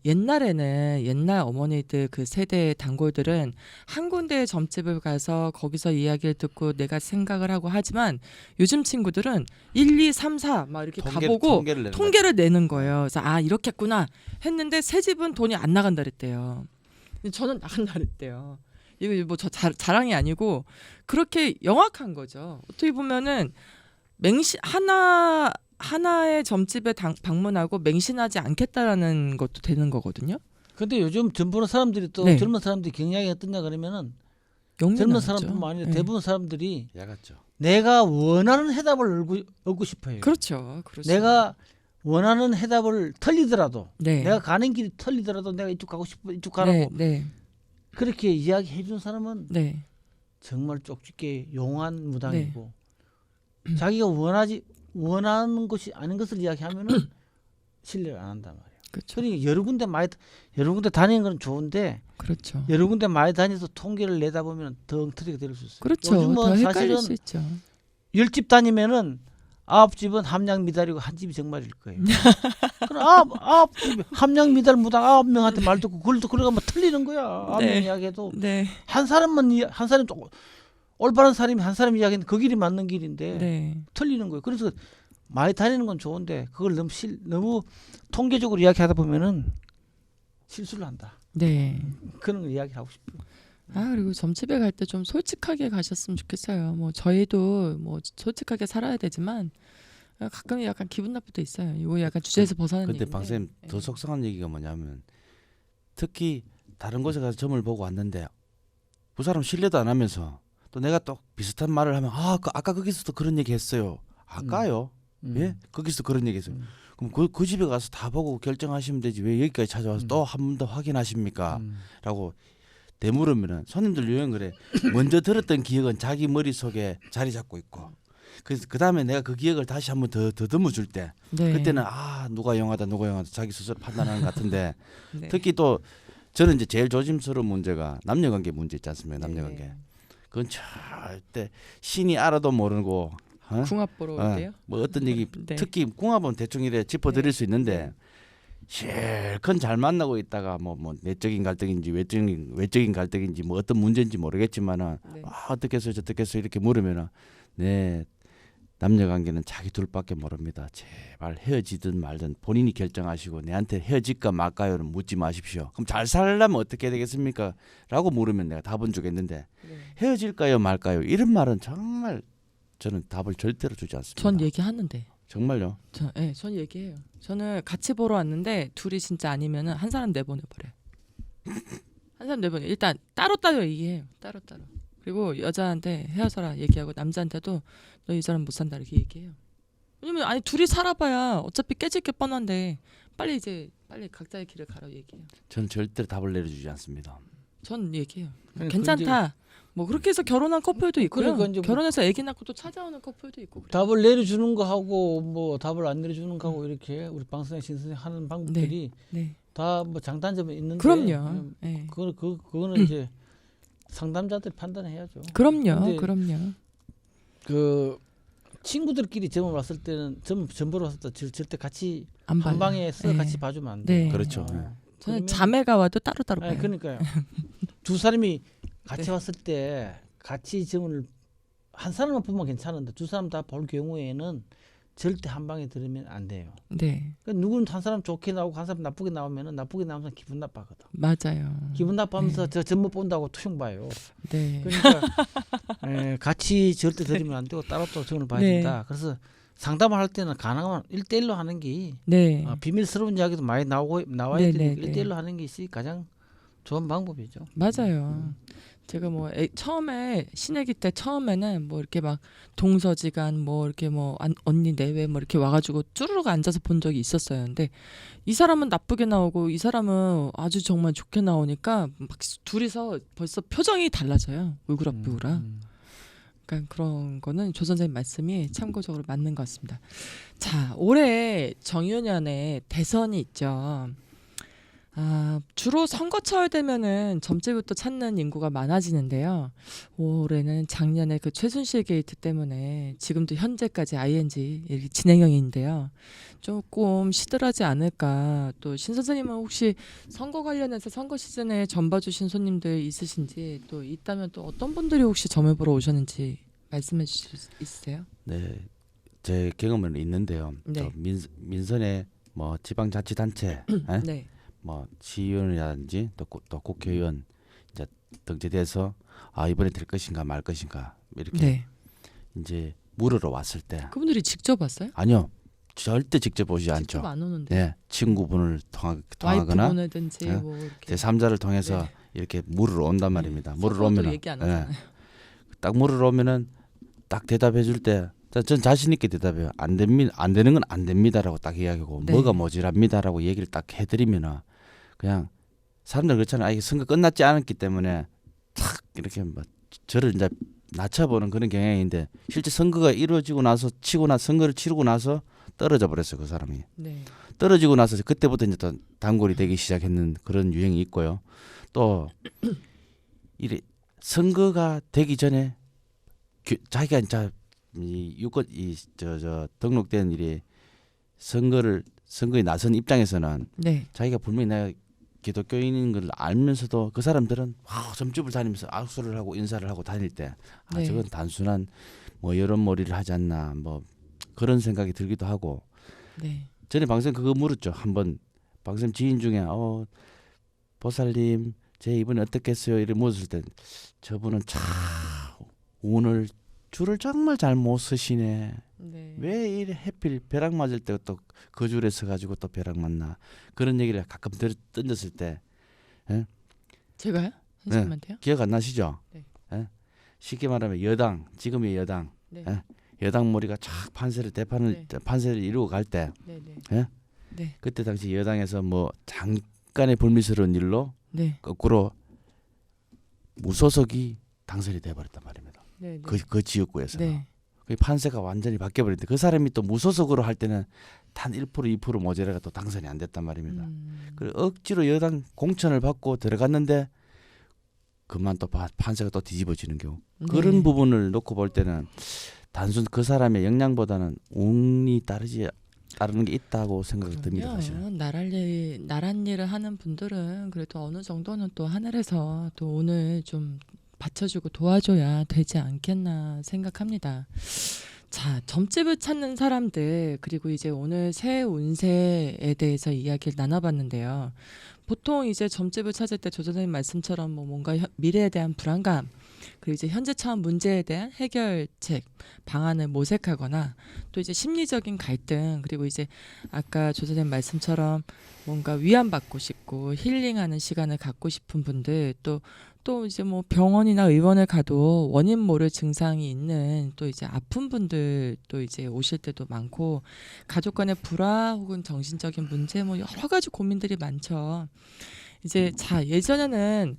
옛날에는 옛날 어머니들 그 세대 단골들은 한 군데의 점집을 가서 거기서 이야기를 듣고 내가 생각을 하고 하지만 요즘 친구들은 1, 2, 3, 4 막 이렇게 다 보고 통계를 내는 거예요. 그래서 이렇겠구나 했는데 새 집은 돈이 안 나간다 그랬대요. 근데 저는 나간다 그랬대요. 이거 뭐 저 자랑이 아니고 그렇게 영악한 거죠. 어떻게 보면은 하나의 점집에 방문하고 맹신하지 않겠다라는 것도 되는 거거든요. 근데 요즘 젊은 사람들이 또 네. 젊은 사람들이 경향이 어떠냐 그러면은 젊은 영리하죠. 사람뿐만 아니라 네. 대부분 사람들이 야같죠. 내가 원하는 해답을 얻고 싶어요. 그렇죠. 내가 원하는 해답을 틀리더라도 네. 내가 가는 길이 틀리더라도 내가 이쪽 가고 싶어 이쪽 가라고 네, 네, 그렇게 이야기해 준 사람은 네, 정말 쪽집게 용한 무당이고 자기가 원하는 것이 아닌 것을 이야기하면은 신뢰를 안 한단 말이에요. 그렇죠. 그러니까 여러 군데 다니는 건 좋은데 그렇죠. 여러 군데 많이 다녀서 통계를 내다 보면 더 엉터리가 될 수 있어요. 그렇죠. 요즘은 더 헷갈릴 사실은 수 있죠. 10집 다니면은 9집은 함량 미달이고 한 집이 정말일 거예요. 그럼 9집 함량 미달 무당 9명한테 말 듣고 그걸 또 그러면 틀리는 거야. 9명 네. 이야기해도 네, 한 사람이 올바른 사람이 한 사람 이야기는 그 길이 맞는 길인데 네, 틀리는 거예요. 그래서 많이 다니는 건 좋은데 그걸 너무 통계적으로 이야기하다 보면은 실수를 한다. 네. 그런 걸 이야기하고 싶어요. 그리고 점집에 갈 때 좀 솔직하게 가셨으면 좋겠어요. 뭐 저희도 뭐 솔직하게 살아야 되지만 가끔 약간 기분 나쁠 때 있어요. 이거 약간 주제에서 벗어나는 근데 얘기인데. 방쌤 더 속상한 얘기가 뭐냐면 특히 다른 곳에 가서 점을 보고 왔는데 그 사람 신뢰도 안 하면서 또 내가 또 비슷한 말을 하면 아까 거기서도 그런 얘기 했어요. 아까요? 예? 거기서 그런 얘기 했어요. 그럼 그 집에 가서 다 보고 결정하시면 되지 왜 여기까지 찾아와서 또 한 번 더 확인하십니까? 라고 되물으면은 손님들 유행 그래. 먼저 들었던 기억은 자기 머릿속에 자리 잡고 있고 그래서 그다음에 내가 그 기억을 다시 한번 더 더듬어 줄 때 네. 그때는 누가 영하다 자기 스스로 판단하는 것 같은데 네. 특히 또 저는 이제 제일 조심스러운 문제가 남녀관계 문제 있지 않습니까? 남녀관계. 네. 그건 절대 신이 알아도 모르고 궁합 보러 올 때요? 뭐 어떤 얘기 네. 특히 궁합은 대충 이래 짚어드릴 수 있는데 실컷 잘 만나고 있다가 뭐 내적인 갈등인지 외적인 갈등인지 뭐 어떤 문제인지 모르겠지만은 네. 어떻게 해서 저떻게 해서 이렇게 물으면은 네 남녀관계는 자기 둘밖에 모릅니다. 제발 헤어지든 말든 본인이 결정하시고 내한테 헤어질까 말까요는 묻지 마십시오. 그럼 잘 살려면 어떻게 되겠습니까? 라고 물으면 내가 답은 주겠는데 네. 헤어질까요 말까요 이런 말은 정말 저는 답을 절대로 주지 않습니다. 전 얘기하는데. 정말요? 전 얘기해요. 저는 같이 보러 왔는데 둘이 진짜 아니면은 한 사람 내보내버려요. 한 사람 내보내. 일단 따로 얘기해요. 따로. 그리고 여자한테 헤어져라 얘기하고 남자한테도 너 이 사람 못 산다 이렇게 얘기해요. 왜냐면 둘이 살아봐야 어차피 깨질 게 뻔한데 빨리 각자의 길을 가라 얘기해요. 저는 절대로 답을 내려주지 않습니다. 전 얘기해요. 그러니까 괜찮다. 뭐 그렇게 해서 결혼한 커플도 있고요. 그러니까 이제 뭐 결혼해서 아기 낳고 또 찾아오는 커플도 있고. 그래요. 답을 내려주는 거 하고 뭐 답을 안 내려주는 거 하고 이렇게 우리 방송의 신선생 하는 방법들이 네. 다 뭐 장단점이 있는데 그럼요. 네. 그거는 이제 상담자들이 판단해야죠. 그럼요. 근데 그럼요. 그 친구들끼리 점을 왔을 때는 점 보러 왔을 때 절대 같이 안 한 봐요. 방에서 네. 같이 봐주면 안 돼요. 네. 그렇죠. 어. 저는 그러면- 자매가 와도 따로따로 네, 봐요. 그러니까요. 두 사람이 같이 네. 왔을 때 같이 점을 한 사람만 보면 괜찮은데 두 사람 다 볼 경우에는 절대 한 방에 들으면 안 돼요. 네, 그러니까 누구는 한 사람 좋게 나오고 한 사람 나쁘게 나오면은 나쁘게 나오면 기분 나빠거든. 맞아요. 기분 나빠하면서 저 점 못 본다고 투정 봐요. 네, 그러니까 같이 절대 들으면 안 되고 따로 또 점을 봐야 네. 된다. 그래서 상담을 할 때는 가능하면 1대1로 하는 게 네, 비밀스러운 이야기도 많이 나와야 네, 되니까 네, 네. 1대1로 하는 것이 가장 좋은 방법이죠. 맞아요. 제가 뭐 처음에 신애기 때 처음에는 뭐 이렇게 막 동서지간 뭐 이렇게 뭐 언니 내외 뭐 이렇게 와가지고 쭈르륵 앉아서 본 적이 있었어요. 근데 이 사람은 나쁘게 나오고 이 사람은 아주 정말 좋게 나오니까 막 둘이서 벌써 표정이 달라져요. 울그락불그락. 그러니까 그런 거는 조 선생님 말씀이 참고적으로 맞는 것 같습니다. 자, 올해 정유년에 대선이 있죠. 주로 선거철 되면은 점집부터 찾는 인구가 많아지는데요. 올해는 작년에 그 최순실 게이트 때문에 지금도 현재까지 ING 이렇게 진행형인데요. 조금 시들하지 않을까. 또 신 선생님은 혹시 선거 관련해서 선거 시즌에 점 봐주신 손님들 있으신지 또 있다면 또 어떤 분들이 혹시 점을 보러 오셨는지 말씀해 주실 수 있으세요? 네, 제 경험은 있는데요. 네. 또 민선의 뭐 지방자치단체, 예? 네. 뭐 시의원이라든지 또 국회의원 이제 등재돼서 이번에 될 것인가 말 것인가 이렇게 네. 이제 물으러 왔을 때 그분들이 직접 왔어요? 아니요, 절대 직접 오지 않죠. 직접 안 오는데. 네, 친구분을 와이프 통하거나 보내든지 네. 뭐 이렇게. 제3자를 통해서 네. 이렇게 물으러 온단 말입니다. 물으러 서로도 오면은 얘기 안 예, 하잖아요. 딱 물으러 오면은 딱 대답해 줄 때 전 자신 있게 대답해요. 안 됩니다. 안 되는 건 안 됩니다라고 딱 이야기하고 네. 뭐가 모자랍니다라고 얘기를 딱 해드리면은 그냥 사람들 그렇잖아요. 이게 선거 끝났지 않았기 때문에 탁 이렇게 뭐 저를 이제 낮춰보는 그런 경향인데 실제 선거가 이루어지고 나서 선거를 치르고 나서 떨어져 버렸어요. 그 사람이 네. 떨어지고 나서 그때부터 이제 또 단골이 되기 시작했는 그런 유행이 있고요. 또 이래 선거가 되기 전에 자기가 이제 이 유권 저 등록된 일이 선거에 나선 입장에서는 네. 자기가 분명히 내가 기독교인인 걸 알면서도 그 사람들은 점집을 다니면서 악수를 하고 인사를 하고 다닐 때 네. 저건 단순한 뭐 여론몰이를 하지 않나 뭐 그런 생각이 들기도 하고 네. 전에 방송 그거 물었죠. 한번 방송 지인 중에 보살님 제 이번에 어떻겠어요? 이렇게 물었을 때 저분은 참 오늘 줄을 정말 잘 못 서시네. 네. 왜 이래 해필 벼락 맞을 때 또 그 줄에 서가지고 또 벼락 맞나 그런 얘기를 가끔 던졌을 때 제가요? 선생님한테요? 기억 안 나시죠? 네. 예? 쉽게 말하면 여당 지금의 여당 네. 예? 여당 머리가 쫙 판세를 이루고 갈 때 네. 네. 예? 네. 그때 당시 여당에서 뭐 잠깐의 불미스러운 일로 네. 거꾸로 무소속이 당선이 돼버렸단 말입니다. 네. 그 지역구에서 네. 그 판세가 완전히 바뀌어버렸는데 그 사람이 또 무소속으로 할 때는 단 1% 2% 모자라가 또 당선이 안 됐단 말입니다. 그리고 억지로 여당 공천을 받고 들어갔는데 그만 또 판세가 또 뒤집어지는 경우 그런 부분을 놓고 볼 때는 단순 그 사람의 역량보다는 운이 따르는 게 있다고 생각이 듭니다. 사실은. 나란 일을 하는 분들은 그래도 어느 정도는 또 하늘에서 또 오늘 좀 받쳐주고 도와줘야 되지 않겠나 생각합니다. 자, 점집을 찾는 사람들 그리고 이제 오늘 새해 운세에 대해서 이야기를 나눠봤는데요. 보통 이제 점집을 찾을 때 조 선생님 말씀처럼 뭐 뭔가 미래에 대한 불안감 그리고 이제 현재 처한 문제에 대한 해결책 방안을 모색하거나 또 이제 심리적인 갈등 그리고 이제 아까 조 선생님 말씀처럼 뭔가 위안받고 싶고 힐링하는 시간을 갖고 싶은 분들 또 이제 뭐 병원이나 의원을 가도 원인 모를 증상이 있는 또 이제 아픈 분들 또 이제 오실 때도 많고 가족 간의 불화 혹은 정신적인 문제 뭐 여러 가지 고민들이 많죠. 이제 예전에는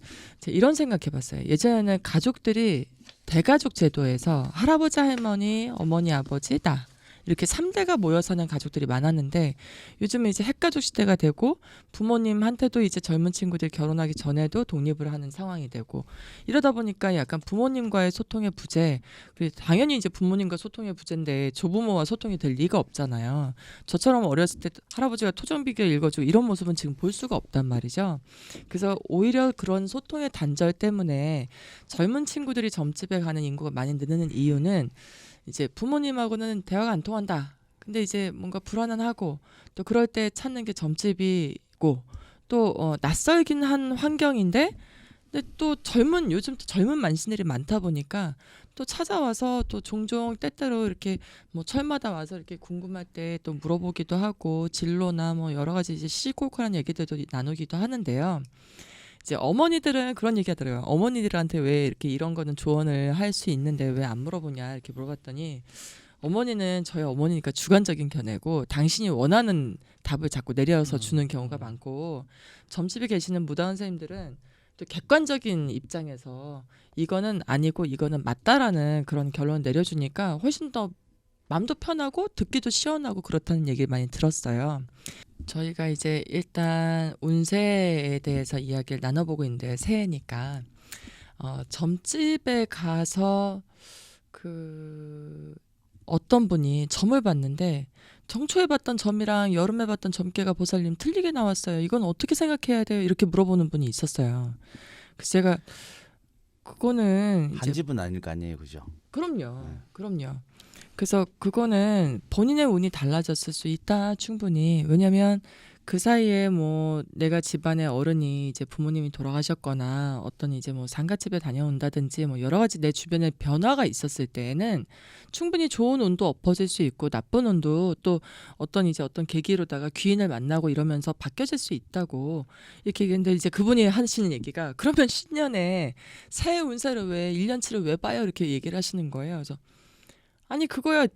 이런 생각해봤어요. 예전에는 가족들이 대가족 제도에서 할아버지 할머니 어머니 아버지 나 이렇게 3대가 모여 사는 가족들이 많았는데 요즘은 이제 핵가족 시대가 되고 부모님한테도 이제 젊은 친구들이 결혼하기 전에도 독립을 하는 상황이 되고 이러다 보니까 약간 부모님과의 소통의 부재, 그리고 당연히 이제 부모님과 소통의 부재인데 조부모와 소통이 될 리가 없잖아요. 저처럼 어렸을 때 할아버지가 토정비교 읽어주고 이런 모습은 지금 볼 수가 없단 말이죠. 그래서 오히려 그런 소통의 단절 때문에 젊은 친구들이 점집에 가는 인구가 많이 느는 이유는 이제 부모님하고는 대화가 안 통한다. 근데 이제 뭔가 불안하고 또 그럴 때 찾는 게 점집이고 또 낯설긴 한 환경인데 근데 또 요즘 또 젊은 만신들이 많다 보니까 또 찾아와서 또 종종 때때로 이렇게 뭐 철마다 와서 이렇게 궁금할 때 또 물어보기도 하고 진로나 뭐 여러 가지 이제 시시콜콜한 얘기들도 나누기도 하는데요. 이제 어머니들은 그런 얘기 하더라고요. 어머니들한테 왜 이렇게 이런 거는 조언을 할 수 있는데 왜 안 물어보냐 이렇게 물어봤더니 어머니는 저희 어머니니까 주관적인 견해고 당신이 원하는 답을 자꾸 내려서 주는 경우가 많고 점집에 계시는 무당 선생님들은 또 객관적인 입장에서 이거는 아니고 이거는 맞다라는 그런 결론을 내려주니까 훨씬 더 마음도 편하고 듣기도 시원하고 그렇다는 얘기를 많이 들었어요. 저희가 이제 일단 운세에 대해서 이야기를 나눠보고 있는데 새해니까 점집에 가서 그 어떤 분이 점을 봤는데 정초에 봤던 점이랑 여름에 봤던 점괘가 보살님 틀리게 나왔어요. 이건 어떻게 생각해야 돼요? 이렇게 물어보는 분이 있었어요. 그래서 제가 그거는 한 이제 집은 아닐 거 아니에요, 그죠? 그럼요. 네. 그럼요. 그래서 그거는 본인의 운이 달라졌을 수 있다 충분히. 왜냐면 그 사이에 뭐 내가 집안의 어른이 이제 부모님이 돌아가셨거나 어떤 이제 뭐 상가집에 다녀온다든지 뭐 여러 가지 내 주변에 변화가 있었을 때에는 충분히 좋은 운도 엎어질 수 있고 나쁜 운도 또 어떤 계기로다가 귀인을 만나고 이러면서 바뀌어질 수 있다고 이렇게 얘기했는데 이제 그분이 하시는 얘기가 그러면 신년에 새해 운세를 왜 1년치를 왜 봐요 이렇게 얘기를 하시는 거예요. 그래서 아니 그거야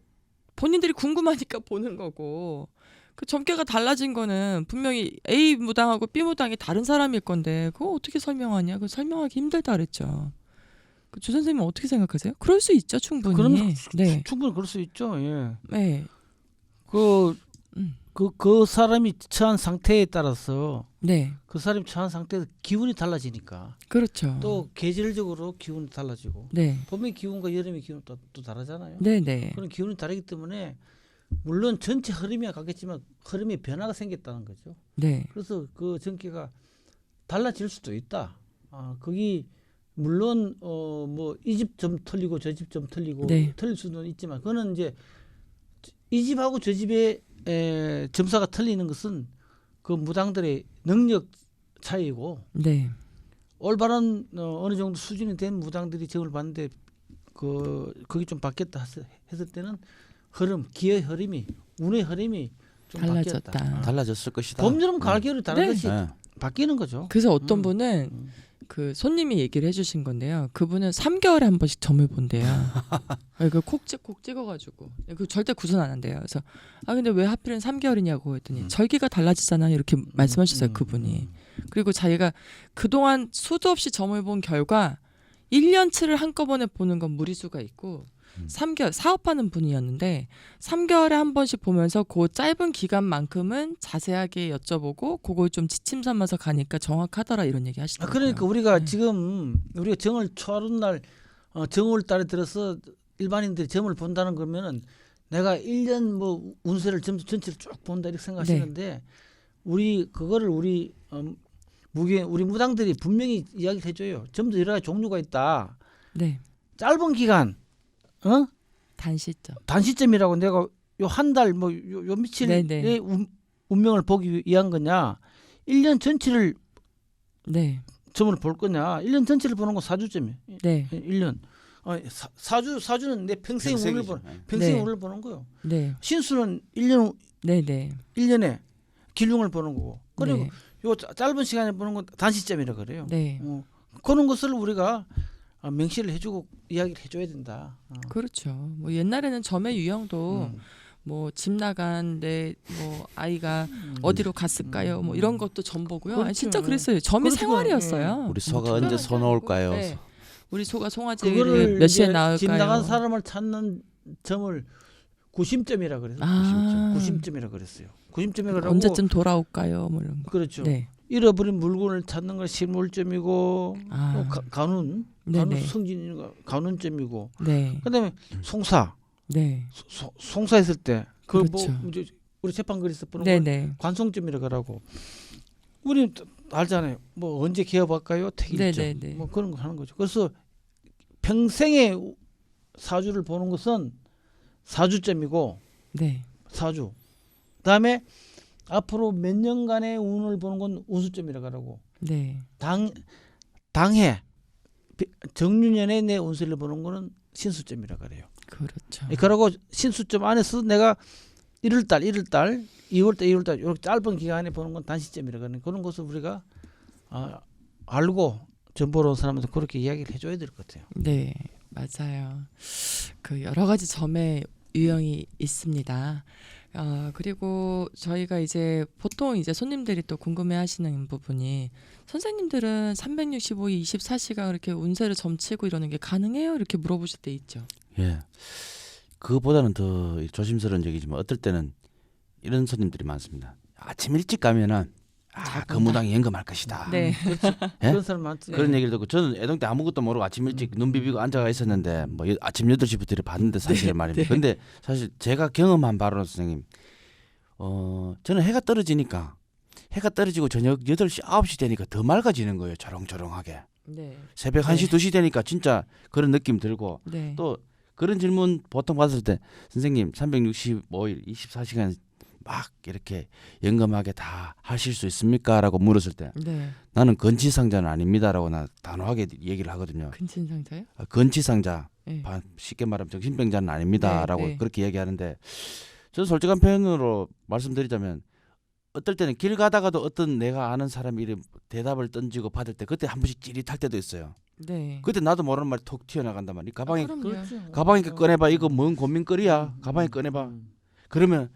본인들이 궁금하니까 보는 거고 그 점괘가 달라진 거는 분명히 A 무당하고 B 무당이 다른 사람일 건데 그거 어떻게 설명하냐? 그거 설명하기 힘들다 그랬죠. 그 주 선생님은 어떻게 생각하세요? 그럴 수 있죠 충분히. 그러면 네, 충분히 그럴 수 있죠. 예. 네, 그 음. 그 사람이 처한 상태에 따라서 네, 그 사람이 처한 상태에서 기운이 달라지니까 그렇죠. 또 계절적으로 기운이 달라지고 네, 봄의 기운과 여름의 기운 또 다르잖아요. 네, 네, 그런 기운이 다르기 때문에 물론 전체 흐름이 같겠지만 흐름에 변화가 생겼다는 거죠. 네, 그래서 그 전기가 달라질 수도 있다. 거기 물론 뭐 이 집 좀 틀리고 저 집 좀 틀리고 네. 틀릴 수는 있지만 그거는 이제 이 집하고 저 집의 점사가 틀리는 것은 그 무당들의 능력 차이고 네, 올바른 어느 정도 수준이 된 무당들이 점을 봤는데 거기 좀 바뀌었다 했을 때는 기의 흐름이 운의 흐름이 좀 달라졌다. 바뀌었다. 달라졌을 것이다. 봄, 여름, 가을, 겨울이 다르듯이 네. 바뀌는 거죠. 그래서 어떤 분은 음. 그 손님이 얘기를 해주신 건데요. 그분은 3개월에 한 번씩 점을 본대요. 그 콕 찍어가지고 그 절대 구선 안 한대요. 그래서 근데 왜 하필은 3개월이냐고 했더니 절기가 달라지잖아요. 이렇게 말씀하셨어요. 그분이. 그리고 자기가 그동안 수도 없이 점을 본 결과 1년치를 한꺼번에 보는 건 무리수가 있고 3개월 사업하는 분이었는데 3개월에 한 번씩 보면서 그 짧은 기간만큼은 자세하게 여쭤보고 그걸 좀 지침 삼아서 가니까 정확하더라 이런 얘기 하시더라고요. 그러니까 우리가 네. 지금 우리가 정월 초하룻 날 정월 달에 들어서 일반인들이 점을 본다는 거면은 내가 1년 뭐 운세를 전체를 쭉 본다 이렇게 생각하시는데 우리 그거를 우리 무당들이 분명히 이야기를 해줘요. 점도 여러 가지 종류가 있다. 네. 짧은 기간, 단시점. 단시점이라고 내가 요 한 달 뭐 요 며칠의 네네. 운명을 보기 위한 거냐, 1년 전체를 네. 점을 볼 거냐, 1년 전체를 보는 건 사주점이에요. 네. 1년. 사주는 내 평생 운을 평생이죠. 평생 네. 운을 보는 거예요. 네. 신수는 1년에 길흉을 보는 거고. 그리고 네. 요 짧은 시간에 보는 건 단시점이라 그래요. 네. 그런 것을 우리가 명시를 해주고 이야기를 해줘야 된다. 그렇죠. 뭐 옛날에는 점의 유형도 뭐 집 나간 내 뭐 아이가 어디로 갔을까요? 뭐 이런 것도 점 보고요. 아니, 그렇죠. 진짜 그랬어요. 점이 그렇죠. 생활이었어요. 우리 소가 뭐 언제 특별한 소 게 나올까요? 아니고. 네. 우리 소가 송아지를 그거를 몇 시에 이제 나올까요? 집 나간 사람을 찾는 점을 구심점이라 그래서 아. 구심점이라 그랬어요. 구심점이라고 언제쯤 돌아올까요? 뭐 이런 거. 그렇죠. 네. 잃어버린 물건을 찾는 건 실물점이고 아. 또 가눈 네네. 성진이가 가눈점이고 네. 그다음에 송사 네. 송사했을 때 그 뭐 그렇죠. 이제 우리 재판거리에서 보는 걸 네네. 관송점이라 그러고 우리 알잖아요. 뭐 언제 개업할까요? 택일점 네네네. 뭐 그런 거 하는 거죠. 그래서 평생의 사주를 보는 것은 사주점이고 네. 사주. 그다음에 앞으로 몇 년간의 운을 보는 건 운수점이라 그러고 네. 당해 정유년에 내 운세를 보는 거는 신수점이라 그래요. 그렇죠. 그러고 신수점 안에서 내가 1월달, 2월달 이렇게 짧은 기간에 보는 건 단시점이라 그러는 그런 것을 우리가 알고 정보로 온 사람한테 그렇게 이야기를 해줘야 될 것 같아요. 네, 맞아요. 그 여러 가지 점의 유형이 있습니다. 그리고 저희가 이제 보통 이제 손님들이 또 궁금해하시는 부분이 선생님들은 365일 24시간 이렇게 운세를 점치고 이러는 게 가능해요? 이렇게 물어보실 때 있죠. 예. 그보다는 더 조심스러운 얘기지만 어떨 때는 이런 손님들이 많습니다. 아침 일찍 가면은 잘 그 본다. 무당이 연금할 것이다. 네, 예? 그런 사람 많지. 그런 얘기를 듣고 저는 애동 때 아무것도 모르고 아침 일찍 눈 비비고 앉아가 있었는데 뭐 아침 8시부터 이렇게 봤는데 사실 말입니다. 근데 사실 제가 경험한 바로는 선생님 저는 해가 떨어지니까 해가 떨어지고 저녁 8시 9시 되니까 더 맑아지는 거예요. 조롱조롱하게. 네, 새벽 1시 2시 되니까 진짜 그런 느낌 들고 네, 또 그런 질문 보통 받았을 때 선생님 365일 24시간 막 이렇게 연금하게 다 하실 수 있습니까? 라고 물었을 때 네. 나는 건치상자는 아닙니다라고 나 단호하게 얘기를 하거든요. 근친상자요? 건치상자 네. 쉽게 말하면 정신병자는 아닙니다라고 네, 네. 그렇게 얘기하는데 저는 솔직한 표현으로 말씀드리자면 어떨 때는 길 가다가도 어떤 내가 아는 사람이 이런 대답을 던지고 받을 때 그때 한 번씩 찌릿할 때도 있어요. 네. 그때 나도 모르는 말이 톡 튀어나간단 말이야. 가방에 그럼요. 가방에 꺼내봐. 이거 뭔 고민거리야. 가방에 꺼내봐. 그러면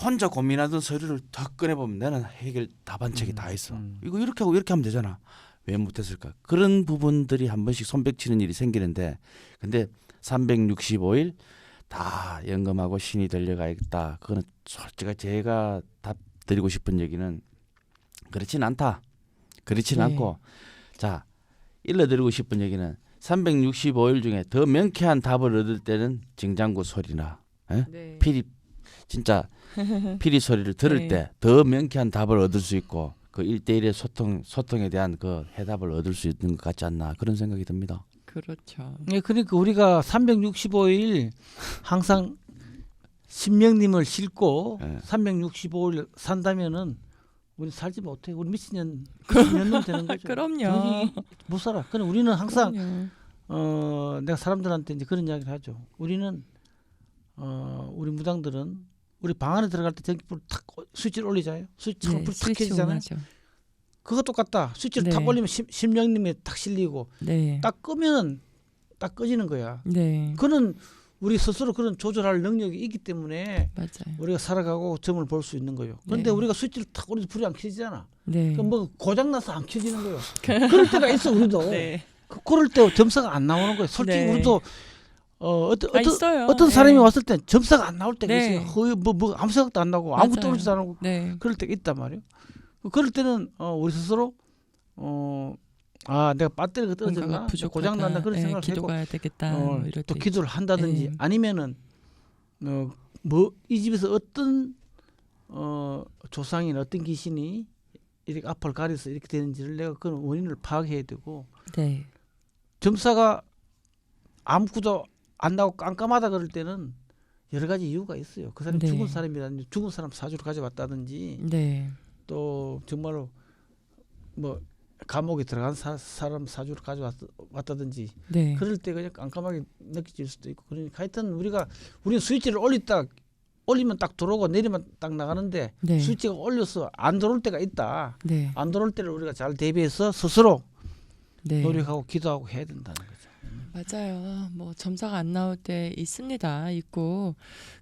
혼자 고민하던 서류를 더 꺼내보면 나는 해결 답안책이 다 있어. 이거 이렇게 하고 이렇게 하면 되잖아. 왜 못했을까? 그런 부분들이 한 번씩 손뼉치는 일이 생기는데 근데 365일 다 연금하고 신이 들려가 있다. 그거는 솔직히 제가 답 드리고 싶은 얘기는 그렇진 않다. 그렇진 네. 않고 자 일러드리고 싶은 얘기는 365일 중에 더 명쾌한 답을 얻을 때는 정장구 소리나 네. 피리 진짜 피리 소리를 들을 네. 때 더 명쾌한 답을 얻을 수 있고 그 1대1의 소통에 대한 그 해답을 얻을 수 있는 것 같지 않나 그런 생각이 듭니다. 그렇죠. 예, 그러니까 우리가 365일 항상 신명님을 싣고 예. 365일 산다면은 우리 살지 못해. 우리 몇십 년은 되는 거죠. 그럼요. 도저히 못 살아. 그럼 우리는 항상 그럼요. 내가 사람들한테 이제 그런 이야기를 하죠. 우리는 우리 무당들은 우리 방 안에 들어갈 때 전기불 탁 스위치를 올리잖아요. 스위치 네, 불탁 스위치 켜지잖아요. 온하죠. 그거 똑같다. 스위치를 네. 탁 올리면 심령님이 탁 실리고 네. 딱 끄면은 딱 꺼지는 거야. 네. 그는 우리 스스로 그런 조절할 능력이 있기 때문에 맞아요. 우리가 살아가고 점을 볼 수 있는 거예요. 그런데 네. 우리가 스위치를 탁 올려도 불이 안 켜지잖아. 네. 그럼 뭐 고장 나서 안 켜지는 거예요. 그럴 때가 있어 우리도. 네. 그럴 때 점사가 안 나오는 거예요. 솔직히 네. 우리도 있어요. 어떤 사람이 네. 왔을 때 점사가 안 나올 때가 네. 있어요. 거의 뭐 아무 생각도 안 나고 아무것도 맞아요. 떠오르지도 않고 네. 그럴 때가 있단 말이에요. 그럴 때는 우리 스스로 내가 배터리가 떨어졌나 뭔가가 부족하다. 고장 났나 그런 네, 생각을 기도 하고 가야 되겠다. 뭐 이럴 또 때 기도를 한다든지 네. 아니면은 뭐 이 집에서 어떤 조상이나 어떤 귀신이 이렇게 앞을 가려서 이렇게 되는지를 내가 그 원인을 파악해야 되고 네. 점사가 아무것도 안 나고 깜깜하다 그럴 때는 여러 가지 이유가 있어요. 그 사람이 네. 죽은 사람이라든지 죽은 사람 사주를 가져왔다든지 네. 또 정말로 뭐 감옥에 들어간 사람 사주를 가져왔다든지 네. 그럴 때 그냥 깜깜하게 느껴질 수도 있고 그러니까 하여튼 우리는 스위치를 올리면 딱 들어오고 내리면 딱 나가는데 네. 스위치가 올려서 안 들어올 때가 있다. 네. 안 들어올 때를 우리가 잘 대비해서 스스로 네. 노력하고 기도하고 해야 된다는 거죠. 맞아요. 뭐 점사가 안 나올 때 있고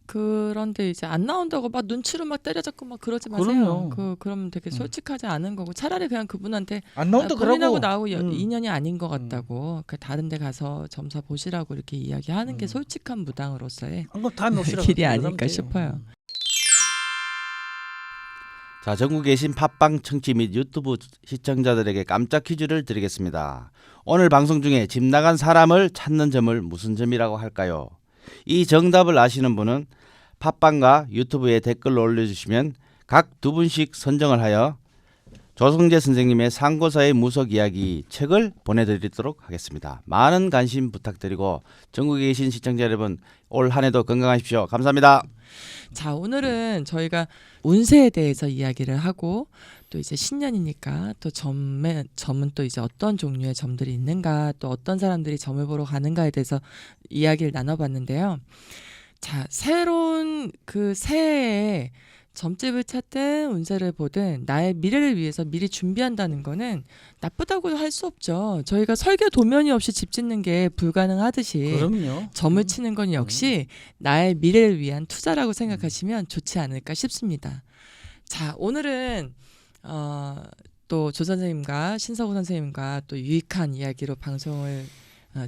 그런데 이제 안 나온다고 막 눈치로 막 때려잡고 막 그러지 마세요. 그럼요. 그러면 되게 솔직하지 않은 거고 차라리 그냥 그분한테 안 나온다 본인하고 그러고 나하고 음. 인연이 아닌 것 같다고 그 다른 데 가서 점사 보시라고 이렇게 이야기하는 게 솔직한 무당으로서의 안 그럼 다음에 오시라고 길이 그러면 아닐까 돼요. 싶어요. 자, 전국에 계신 팟빵 청취 및 유튜브 시청자들에게 깜짝 퀴즈를 드리겠습니다. 오늘 방송 중에 집 나간 사람을 찾는 점을 무슨 점이라고 할까요? 이 정답을 아시는 분은 팟빵과 유튜브에 댓글로 올려주시면 각 2분씩 선정을 하여 조성재 선생님의 상고사의 무속 이야기 책을 보내드리도록 하겠습니다. 많은 관심 부탁드리고 전국에 계신 시청자 여러분 올 한 해도 건강하십시오. 감사합니다. 자, 오늘은 저희가 운세에 대해서 이야기를 하고 또 이제 신년이니까 또 점은 또 이제 어떤 종류의 점들이 있는가 또 어떤 사람들이 점을 보러 가는가에 대해서 이야기를 나눠봤는데요. 자, 새로운 그 새해에 점집을 찾든 운세를 보든 나의 미래를 위해서 미리 준비한다는 거는 나쁘다고 할 수 없죠. 저희가 설계 도면이 없이 집 짓는 게 불가능하듯이 그럼요. 점을 치는 건 역시 나의 미래를 위한 투자라고 생각하시면 좋지 않을까 싶습니다. 자, 오늘은 또 조 선생님과 신서구 선생님과 또 유익한 이야기로 방송을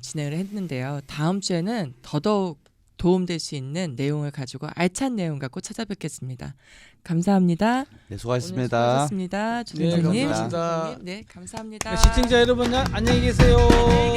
진행을 했는데요. 다음 주에는 더더욱 도움될 수 있는 내용을 가지고 알찬 내용 갖고 찾아뵙겠습니다. 감사합니다. 네, 수고하셨습니다. 수고하셨습니다. 조 네, 선생님, 감사합니다. 네, 감사합니다. 시청자 여러분 안녕히 계세요. 네.